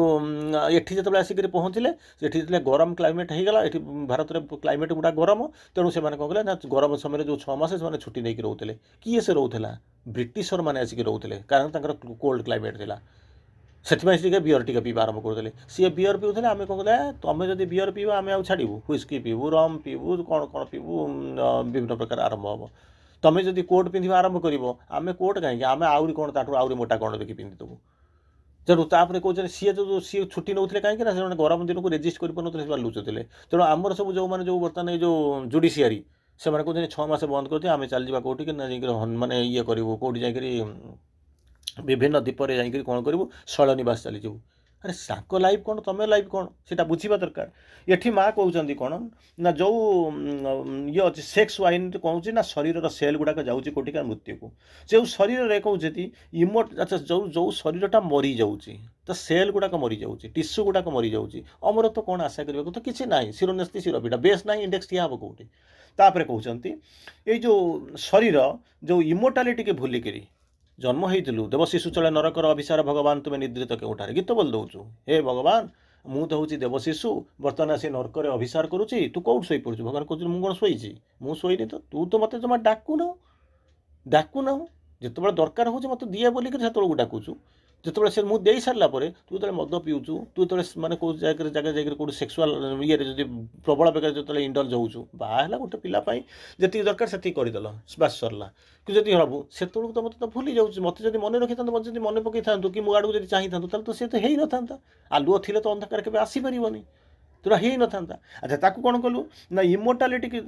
ଏଠି ଯେତେବେଳେ ଆସିକରି ପହଞ୍ଚିଲେ, ସେଠି ଯେତେବେଳେ ଗରମ କ୍ଲାଇମେଟ୍ ହେଇଗଲା, ଏଠି ଭାରତରେ କ୍ଲାଇମେଟ୍ ଗୁଡ଼ା ଗରମ, ତେଣୁ ସେମାନେ କ'ଣ କଲେ ନା ଗରମ ସମୟରେ ଯେଉଁ 6 ମାସ ସେମାନେ ଛୁଟି ନେଇକି ରହୁଥିଲେ। କିଏ ସେ ରହୁଥିଲା? ବ୍ରିଟିଶର ମାନେ ଆସିକି ରହୁଥିଲେ, କାରଣ ତାଙ୍କର କୋଲ୍ଡ କ୍ଲାଇମେଟ୍ ଥିଲା। ସେଥିପାଇଁ ସେ ଟିକେ ବିୟର୍ ଟିକେ ପିଇବା ଆରମ୍ଭ କରୁଥିଲେ। ସିଏ ବିୟର୍ ପିଉଥିଲେ, ଆମେ କ'ଣ କଲେ, ତମେ ଯଦି ବିୟର୍ ପିଇବ ଆମେ ଆଉ ଛାଡ଼ିବୁ? ହୁଇସ୍କି ପିଇବୁ, ରମ୍ ପିଇବୁ, କ'ଣ କ'ଣ ପିଇବୁ, ବିଭିନ୍ନ ପ୍ରକାର ଆରମ୍ଭ ହେବ। ତମେ ଯଦି କୋଟ୍ ପିନ୍ଧିବା ଆରମ୍ଭ କରିବ, ଆମେ କୋଟ୍ କାହିଁକି, ଆମେ ଆହୁରି କ'ଣ ତାଠୁ ଆହୁରି ମୋଟା କ'ଣ ଦେଖି ପିନ୍ଧିଦେବୁ। ତେଣୁ ତାପରେ କହୁଛନ୍ତି ସିଏ ଛୁଟି ନେଉଥିଲେ କାହିଁକି ନା ସେମାନେ ଗରମ ଦିନକୁ ରେଜିଷ୍ଟ କରିପାରୁନଥିଲେ, ସେମାନେ ଲୁଚୁଥିଲେ। ତେଣୁ ଆମର ସବୁ ଯେଉଁମାନେ ଯେଉଁ ବର୍ତ୍ତମାନ ଏଇ ଯେଉଁ ଜୁଡ଼ିସିଆରୀ, ସେମାନେ କହୁଛନ୍ତି 6 ମାସ ବନ୍ଦ କରିଦିଅ, ଆମେ ଚାଲିଯିବା କେଉଁଠିକି ନା ଯାଇକରି ମାନେ ଇଏ କରିବୁ, କେଉଁଠି ଯାଇକରି ବିଭିନ୍ନ ଦ୍ୱୀପରେ ଯାଇକରି କ'ଣ କରିବୁ, ଶୈଳନିବାସ ଚାଲିଯିବୁ। ଆରେ ତାଙ୍କ ଲାଇଫ୍ କ'ଣ, ତମେ ଲାଇଫ୍ କ'ଣ, ସେଇଟା ବୁଝିବା ଦରକାର। ଏଠି ମା' କହୁଛନ୍ତି କ'ଣ ନା ଯେଉଁ ଇଏ ଅଛି ସେକ୍ସ ୱାଇନ୍ କହୁଛି ନା ଶରୀରର ସେଲ୍ ଗୁଡ଼ାକ ଯାଉଛି କୋଉଠିକା ମୃତ୍ୟୁକୁ। ଯେଉଁ ଶରୀରରେ କହୁଛନ୍ତି ଆଚ୍ଛା ଯେଉଁ ଶରୀରଟା ମରିଯାଉଛି, ତ ସେଲ୍ ଗୁଡ଼ାକ ମରିଯାଉଛି, ଟିସ୍ୟୁ ଗୁଡ଼ାକ ମରିଯାଉଛି, ଅମରତ୍ୱ କ'ଣ ଆଶା କରିବାକୁ ତ କିଛି ନାହିଁ। ଶିରୋନେସ୍ତି ଶିରପିଟା ବେସ୍ ନାହିଁ, ଇଣ୍ଡେକ୍ସ ଠିଆ ହେବ କେଉଁଠି? ତାପରେ କହୁଛନ୍ତି ଏଇ ଯେଉଁ ଶରୀର ଯେଉଁ ଇମୋର୍ଟାଲିଟିକି ଭୁଲିକିରି ଜନ୍ମ ହେଇଥିଲୁ, ଦେବଶିଶୁ ଚଳେ ନରକର ଅଭିସାର ଭଗବାନ ତୁମେ ନିଦ୍ରିତ କେଉଁଠାରେ, ଗୀତ ବୋଲି ଦେଉଛୁ। ହେ ଭଗବାନ, ମୁଁ ତ ହେଉଛି ଦେବଶିଶୁ, ବର୍ତ୍ତମାନ ଆସି ନର୍କରେ ଅଭିସାର କରୁଛି, ତୁ କେଉଁଠି ଶୋଇପଡ଼ୁଛୁ? ଭଗବାନ କହୁଛନ୍ତି ମୁଁ କ'ଣ ଶୋଇଛି? ମୁଁ ଶୋଇନି ତ, ତୁ ତ ମୋତେ ଜମା ଡାକୁନାହୁଁ। ଯେତେବେଳେ ଦରକାର ହେଉଛି ମୋତେ ଦିଏ ବୋଲିକରି ସେତେବେଳକୁ ଡାକୁଛୁ। ଯେତେବେଳେ ସେ ମୁଁ ଦେଇ ସାରିଲା ପରେ ତୁ ଯେତେବେଳେ ମଦ ପିଉଛୁ, ତୁ ଯେତେବେଳେ ମାନେ କେଉଁ ଜାଗାରେ ଯାଇକରି କେଉଁଠି ସେକ୍ସୁଆଲ୍ ଇଏରେ ଯଦି ପ୍ରବଳ ବେଗରେ ଯେତେବେଳେ ଇଣ୍ଡଲ୍ଜ ହେଉଛୁ, ବାହା ହେଲା ଗୋଟେ ପିଲା ପାଇଁ ଯେତିକି ଦରକାର ସେତିକି କରିଦେଲ, ବାସ୍ ସରିଲା। କିନ୍ତୁ ଯଦି ହେବୁ ସେତେବେଳକୁ ତ ମୋତେ ତ ଭୁଲି ଯାଉଛି। ମୋତେ ଯଦି ମନେ ରଖିଥାନ୍ତୁ, ମୋତେ ଯଦି ମନେ ପକାଇଥାନ୍ତୁ କି ମୋ ଆଡ଼କୁ ଯଦି ଚାହିଁଥାନ୍ତୁ, ତାହେଲେ ତ ସେ ତ ହେଇନଥାନ୍ତା। ଆଲୁଅ ଥିଲେ ତ ଅନ୍ଧକାର କେବେ ଆସିପାରିବନି, ତେଣୁ ହେଇନଥାନ୍ତା। ଆଚ୍ଛା, ତାକୁ କ'ଣ କଲୁ ନା ଇମୋର୍ଟାଲିଟିକି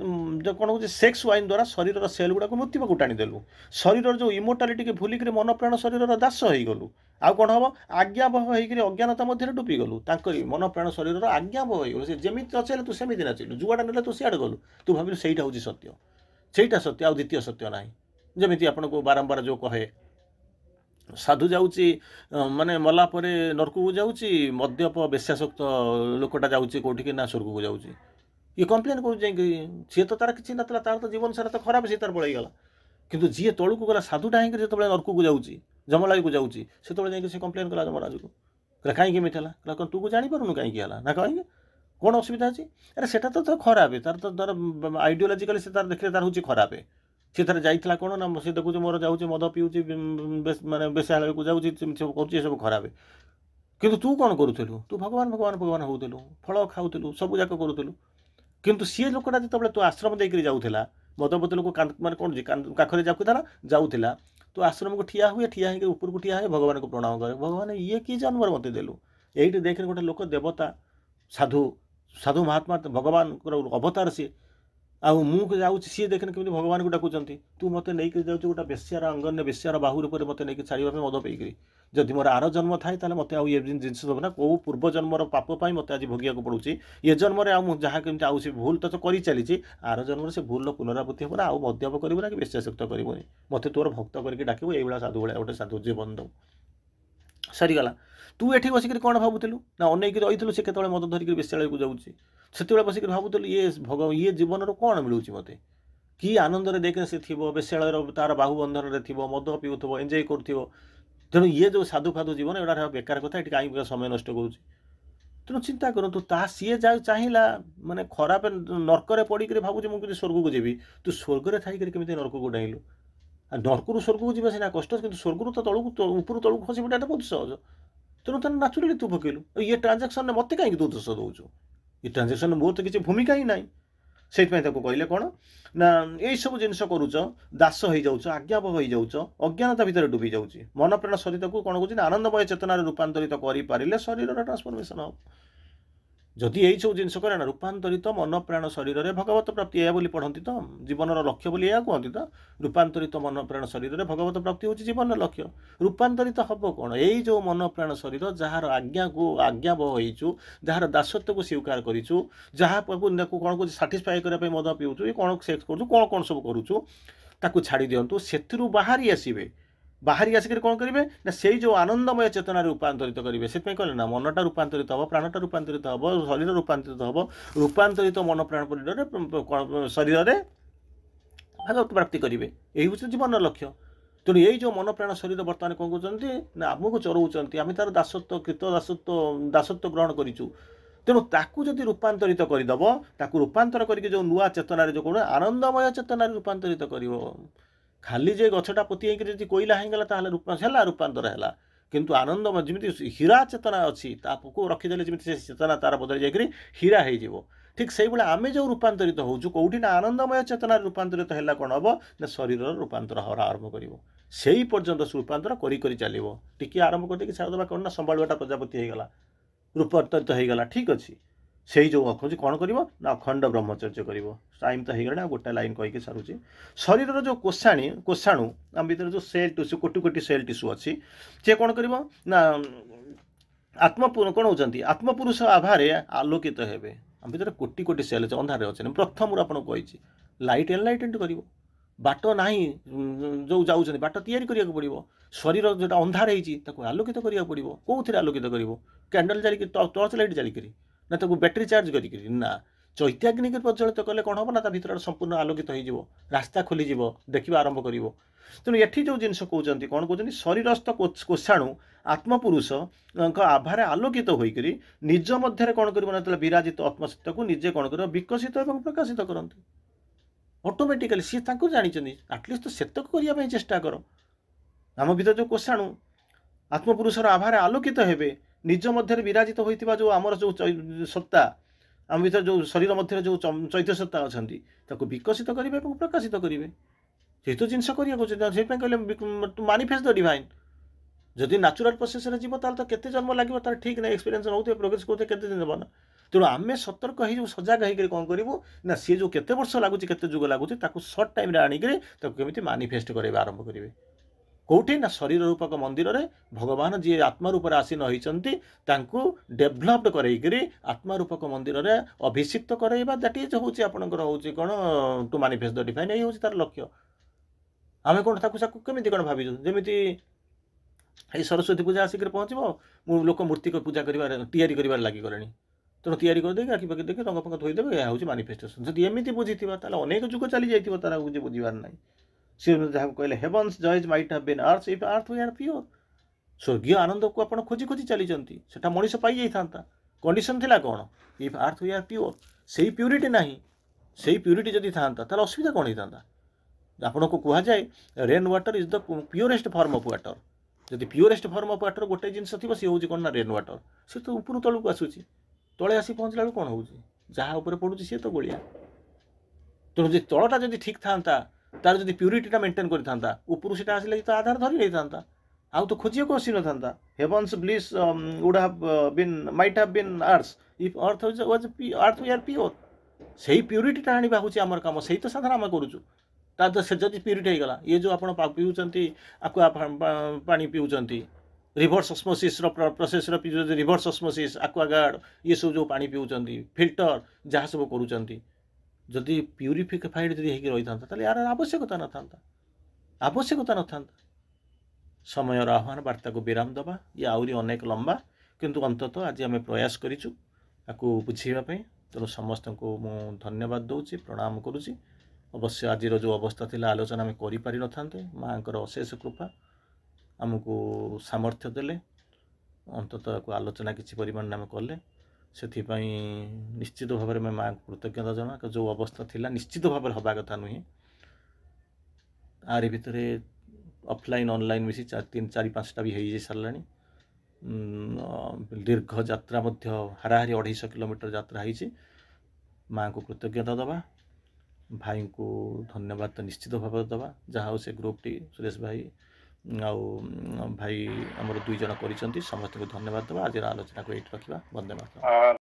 କ'ଣ ହେଉଛି ସେକ୍ସ ୱାଇନ୍ ଦ୍ୱାରା ଶରୀରର ସେଲ୍ ଗୁଡ଼ାକୁ ମୃତ୍ୟୁକୁ ଟାଣିଦେଲୁ। ଶରୀରର ଯେଉଁ ଇମୋର୍ଟାଲିଟିକି ଭୁଲିକରି ମନ ପ୍ରାଣ ଶରୀରର ଦାସ ହେଇଗଲୁ। ଆଉ କ'ଣ ହେବ? ଆଜ୍ଞାବହ ହେଇକରି ଅଜ୍ଞାନତା ମଧ୍ୟରେ ଡୁବିଗଲୁ। ତାଙ୍କରି ମନ ପ୍ରାଣ ଶରୀରର ଆଜ୍ଞାବହ ହେଇଗଲୁ। ସେ ଯେମିତି ନଚାଇଲେ ତୁ ସେମିତି ନାଚିଲୁ, ଯୁଆଡ଼େ ନେଲେ ତୁ ସିଆଡ଼େ ଗଲୁ। ତୁ ଭାବିଲୁ ସେଇଟା ହେଉଛି ସତ୍ୟ, ସେଇଟା ସତ୍ୟ, ଆଉ ଦ୍ୱିତୀୟ ସତ୍ୟ ନାହିଁ। ଯେମିତି ଆପଣଙ୍କୁ ବାରମ୍ବାର ଯେଉଁ କହେ, ସାଧୁ ଯାଉଛି ମାନେ ମଲା ପରେ ନର୍କକୁ ଯାଉଛି, ମଦ୍ୟପ ବେଶ୍ୟାସକ୍ତ ଲୋକଟା ଯାଉଛି କେଉଁଠିକି ନା ସ୍ୱର୍ଗକୁ ଯାଉଛି। ଇଏ କମ୍ପ୍ଲେନ୍ କରୁଛି ଯାଇକି, ସିଏ ତ ତାର କିଛି ନଥିଲା, ତାର ତ ଜୀବନ ସାରା ତ ଖରାପ, ସିଏ ତାର ପଳେଇଗଲା। କିନ୍ତୁ ଯିଏ ତଳକୁ ଗଲା, ସାଧୁଟା ହେଇକି ଯେତେବେଳେ ନର୍କକୁ ଯାଉଛି, ଯମଲାଇକୁ ଯାଉଛି, ସେତେବେଳେ ଯାଇକି ସେ କମ୍ପ୍ଲେନ୍ କଲା ଯମରାଜକୁ, କହିଲା କାହିଁକି ଏମିତି ହେଲା? କହିଲା କ'ଣ ତୁ ଜାଣିପାରୁନୁ କାହିଁକି ହେଲା? ନା କାହିଁକି କ'ଣ ଅସୁବିଧା ଅଛି? ଆରେ ସେଟା ତ ଖରାପ, ତାର ତ ତାର ଆଇଡ଼ିଓଲୋଜିକାଲି ସେ ତାର ଦେଖିଲେ ତାର ହେଉଛି ଖରାପ। ସେ ଥରେ ଯାଇଥିଲା କ'ଣ ନା, ସେ ଦେଖୁଛି ମୋର ଯାଉଛି ମଦ ପିଉଛି, ମାନେ ବେଶ୍ୟାଳୟକୁ ଯାଉଛି, ସବୁ କରୁଛି, ଏସବୁ ଖରାପ। କିନ୍ତୁ ତୁ କ'ଣ କରୁଥିଲୁ? ତୁ ଭଗବାନ ଭଗବାନ ଭଗବାନ ହେଉଥିଲୁ, ଫଳ ଖାଉଥିଲୁ, ସବୁ ଯାକ କରୁଥିଲୁ। କିନ୍ତୁ ସିଏ ଲୋକଟା ଯେତେବେଳେ ତୁ ଆଶ୍ରମ ଦେଇକରି ଯାଉଥିଲା, ମଦ ବୋତଲକୁ ମାନେ କ'ଣ କାଖରେ ଯାଉଥିଲା, ତୁ ଆଶ୍ରମକୁ ଠିଆ ହେଇକି ଉପରକୁ ଠିଆ ହେଇ ଭଗବାନଙ୍କୁ ପ୍ରଣାମ କରେ, ଭଗବାନ ଇଏ କି ଜନ୍ମରେ ମୋତେ ଦେଲୁ? ଏଇଠି ଦେଖିରେ ଗୋଟେ ଲୋକ ଦେବତା, ସାଧୁ ମହାତ୍ମା, ଭଗବାନଙ୍କର ଅବତାର ସିଏ। ଆଉ ମୁଁ ଯାଉଛି, ସିଏ ଦେଖିନି କେମିତି ଭଗବାନଙ୍କୁ ଡାକୁଛନ୍ତି। ତୁ ମୋତେ ନେଇକି ଯାଉଛୁ ଗୋଟେ ବେଶ୍ୟାର ଅଙ୍ଗନ୍ୟ, ବେଶ୍ୟାର ବାହୁ ରୂପରେ ମୋତେ ନେଇକି ଛାଡ଼ିବା ପାଇଁ ମଦ ପିଇକିରି। ଯଦି ମୋର ଆର ଜନ୍ମ ଥାଏ, ତାହେଲେ ମୋତେ ଆଉ ଏ ଜିନିଷ ଦେବ ନା। କେଉଁ ପୂର୍ବ ଜନ୍ମର ପାପ ପାଇଁ ମୋତେ ଆଜି ଭୋଗିବାକୁ ପଡ଼ୁଛି। ଏ ଜନ୍ମରେ ଆଉ ମୁଁ ଯାହା କେମିତି ଆଉ ସେ ଭୁଲ ତ କରିଚାଲିଛି, ଆର ଜନ୍ମରେ ସେ ଭୁଲର ପୁନରାବୃତ୍ତି ହେବ ନା। ଆଉ ମଦ୍ୟପ କରିବୁ ନା କି ବେଶ୍ୟାସକ୍ତ କରିବୁନି। ମୋତେ ତୋର ଭକ୍ତ କରିକି ଡାକିବୁ, ଏଇଭଳିଆ ସାଧୁ ଭଳିଆ ଗୋଟେ ସାଧୁ ଜୀବନ ଦେବୁ। ସରିଗଲା। ତୁ ଏଠି ବସିକରି କ'ଣ ଭାବୁଥିଲୁ ନା, ଅନେଇକି ରହିଥିଲୁ ସେ କେତେବେଳେ ମଦ ଧରିକରି ବେଶ୍ୟାଳୟକୁ ଯାଉଛି। ସେତେବେଳେ ବସିକରି ଭାବୁଥିଲୁ ଇଏ ଜୀବନରୁ କ'ଣ ମିଳୁଛି ମୋତେ? କି ଆନନ୍ଦରେ ଦେଖିଲେ ସେ ଥିବ, ବେଶ୍ୟାଳୟର ତାର ବାହୁବନ୍ଧନରେ ଥିବ, ମଦ ପିଉଥିବ, ଏନ୍ଜୟ କରୁଥିବ। ତେଣୁ ଇଏ ଯେଉଁ ସାଧୁ ଫାଧୁ ଜୀବନ, ଏଗୁଡ଼ା ବେକାର କଥା, ଏଠି କାହିଁକି ସମୟ ନଷ୍ଟ କରୁଛି? ତେଣୁ ଚିନ୍ତା କରନ୍ତୁ, ସିଏ ଚାହିଁଲା ମାନେ ଖରାପ ନର୍କରେ ପଡ଼ିକରି ଭାବୁଛି ମୁଁ କେମିତି ସ୍ୱର୍ଗକୁ ଯିବି। ତୁ ସ୍ୱର୍ଗରେ ଥାଇକରି କେମିତି ନର୍କକୁ ଡାଇଲୁ? ଆଉ ନର୍କରୁ ସ୍ୱର୍ଗକୁ ଯିବା ସିନା କଷ୍ଟ, କିନ୍ତୁ ସ୍ୱର୍ଗରୁ ତ ଉପରୁ ତଳକୁ ଖସି ପଡ଼ିବାଟା ବହୁତ ସହଜ। ତେଣୁ ତାହେଲେ ନାଚୁରାଲି ତୁ ପକେଇଲୁ। ଇଏ ଟ୍ରାଞ୍ଜାକ୍ସନରେ ମୋତେ କାହିଁକି ତୁ ଦୋଷ ଦେଉଛୁ? ଏ ଟ୍ରାଞ୍ଜାକ୍ସନରେ ମୋର ତ କିଛି ଭୂମିକା ହିଁ ନାହିଁ। ସେଇଥିପାଇଁ ତାକୁ କହିଲେ କ'ଣ ନା, ଏଇସବୁ ଜିନିଷ କରୁଛ, ଦାସ ହେଇଯାଉଛ, ଆଜ୍ଞାବହ ହେଇଯାଉଛ, ଅଜ୍ଞାନତା ଭିତରେ ଡୁବି ଯାଉଛି। ମନପ୍ରାଣ ଶରୀରକୁ କ'ଣ କହୁଛି ନା, ଆନନ୍ଦମୟ ଚେତନାରେ ରୂପାନ୍ତରିତ କରିପାରିଲେ ଶରୀରର ଟ୍ରାନ୍ସଫର୍ମେସନ୍ ହେବ। जदि यही सब जिन कहे ना रूपांतरित मन प्राण शरीर में भगवत प्राप्ति या बोली पढ़ती तो जीवन लक्ष्य बोली या कहती तो रूपांतरित मन प्राण शरीर में भगवत प्राप्ति हूँ जीवन लक्ष्य रूपांतरित हम कौन यही जो मन प्राण शरीर जार आज्ञा को आज्ञाबह होइचु जार दासत्व को स्वीकार करूँ जहाँ कौन को साटिस्फाई करने मद पीऊँ कौन सेक्स करूँ कौन कौन सब करूँ ताकू छाड़ी दिंतु से बाहरी आसवे बाहरी आसिक कौन करेंगे ना से जो आनंदमय चेतना रूपांतरित करेंगे से कहले ना मनटा रूपांतरित हम प्राणटा रूपांतरित हम शरीर रूपांतरित हम रूपांतरित मन प्राण शरीर में भगवत प्राप्ति करेंगे यही हूँ जीवन लक्ष्य तेणु यही जो मन प्राण शरीर बर्तमान कौन कहते ना आमको चलाऊँच आम तार दासत्व कृत दासत्व ग्रहण करूँ तेणु ताकू जदि रूपांतरित करदेव ताकू रूपांतर करके जो नुआ चेतन जो कौन आनंदमय चेतन रूपांतरित कर खाली जे गछटा पोती होकर कोईला होगला रूपांतर है किंतु आनंदमय जमी हीरा चेतना अच्छी ताको रखीदे जमी से चेतना तार बदल जाकर हीरा हो ठीक से भाई आम जो रूपांतरित होचु कौटी ना आनंदमय चेतना रूपांतरित है कौन हम ना शरीर रूपांतर हर आरंभ कर से पर्यंत रूपांतर करी चलो टी आरंभ करके छाड़देवा कौन ना संभाळवाटा प्रजापति होगला रूपांतरित होगला ठीक अच्छे से जो अखुच कौन कर ना अखंड ब्रह्मचर्य कर टाइम तो होगा गोटे लाइन कहीकि सारूँ शरीर जो कोषाणु आम भर जो सेल टिश्यू कोटी कोटी सेल टिश्यू अच्छी सी कौन कर ना आत्म कौन होती आत्मपुरुष आभारे आलोकित हेबे आम भर कोटी कोटी सेल अच्छे अंधारे अच्छे प्रथम आपको कही लाइट एनलाइटेंट कर बाट ना जो जाऊँ बाट या पड़ो शरीर जो अंधार हो आलोकित करा पड़ो कौन आलोकित कर कैंडल जालिक टर्च लाइट जालिक ना ताको बैटेरी चार्ज करी ना चैत्याग्नि के प्रज्वलित कले कौन हम ना भर संपूर्ण आलोकित हो रास्ता खोली देखा आरंभ कर तेणु ये जो जिन कहते कौन कहते शरीरस्थ कोषाणु आत्मपुरुष आभार आलोकित होकर निज मध्य कौन कर विराजित आत्मसत्ता को निजे कौन कर विकसित और प्रकाशित करते ऑटोमेटिकली सी जानी आटलिस्ट तो सेतक करने चेष्टा कर आम भर जो कोषाणु आत्मपुरुषर आभार आलोकित हेबे निज मध्य विराजित होता जो आमर जो सत्ता आम भर जो शरीर मध्य जो चैत्य सत्ता अच्छा विकसित करेंगे और प्रकाशित करेंगे से तो जिन कहले मानिफेस्ट द डिवाइन जदि नाचुराल प्रोसेस जीव तो केते जन्म लगे तार ठीक ना एक्सपीरियंस नौ प्रोग्रेस करते केते दिन देव ना तेणु आम सतर्क हो सजग होकर कौन करूँ ना सी जो केते वर्ष लगुच केते जुग लगुच सर्ट टाइम आणिक केमी मानिफेस्ट कराइबा आरंभ करेंगे कौटी ना शरीर रूपक मंदिर में भगवान जी आत्मा रूप आसीन होती डेभलप्ड कर आत्मा रूपक मंदिर में अभिषिक्त कराइबा दैट इज हूँ आपंकर हूँ कौन टू मानिफेस्ट द डिवाइन यही हूँ तार लक्ष्य आम कौन केमी कौन भाई जमी सरस्वती पूजा आसिक पहुँचो लोक मूर्ति को पूजा कर लगी गले तेणु तैयारी करदे आखि पाखि देखे रंग फंग थोदेवे यह हूँ मानिफेस्टेशन जब एमती बुझी अनेक जुग चली जाइए तार बुझे बुझार ना सी जहाँ कहले हेवन्स जज might have been earth if earth we are pure स्वर्गीय आनंद को आप खोजी खोजी चली सेटा मनीष पाई जाता कंडीशन थिला कौन if earth we are pure से प्यूरीटी ना से प्यूरीटी जदि था असुविधा कौन होता आपन को कह जाए rain water is the purest form of water जदि प्योरेस्ट फॉर्म ऑफ वाटर गोटे जिन थी सी हूँ कौन ना रेन वाटर सी तो ऊपर तलू आसूसी तले आसी पहुँचला बेलू कौन हो जहाँ पड़ू सी तो गोलिया तेणु जो तलटा जब ठीक था तार जब प्यूरीटा मेंटेन करता उपरू से आसिले तो आधार धरी नहीं आउ तो खोजिया को आसी न था heavens bliss would have been might have been earth if earth was earth we are pure से प्यूरीटा आने हूँ आमर कम से तो साधारण आम करूँ तो से जब प्यूरीटी होगला ये जो आप पीऊँच आकुआ पा पीऊँच reverse osmosis process reverse osmosis Aquaguard ये सब जो पानी पीऊँच फिल्टर जहाँ सब करूँ जदि प्यूरिफाइड जदि रही था यार आवश्यकता न था आवश्यकता न था समय आह्वान वार्ता को विराम दबा ये आहरी अनेक लंबा किंतु अंततः आज आम प्रयास करूँ आपको बुझापी तेणु समस्त को मु धन्यवाद दूसरी प्रणाम करुँची अवश्य आज जो अवस्था थी आलोचना आम करें माँ अशेष कृपा आमको सामर्थ्य देले अंततः को आलोचना किसी परिमाण आम कले से निश्चित भाव में माँ कृतज्ञता जना जो अवस्था थिला निश्चित भाव हवा कथा नुहे आरी भितर ऑफलाइन ऑनलाइन मिसी 4-5टा भी हो सारा दीर्घ यात्रा हाराहारी 250 किलोमीटर यात्रा होती माँ को कृतज्ञता दबा भाई को धन्यवाद तो निश्चित भाव दबा जहाँ हो से ग्रुप टी सुरेश भाई आउ भाई आमर 2 जन कर समस्त को धन्यवाद दबा आज आलोचना को ये रखा। वंदे मातरम।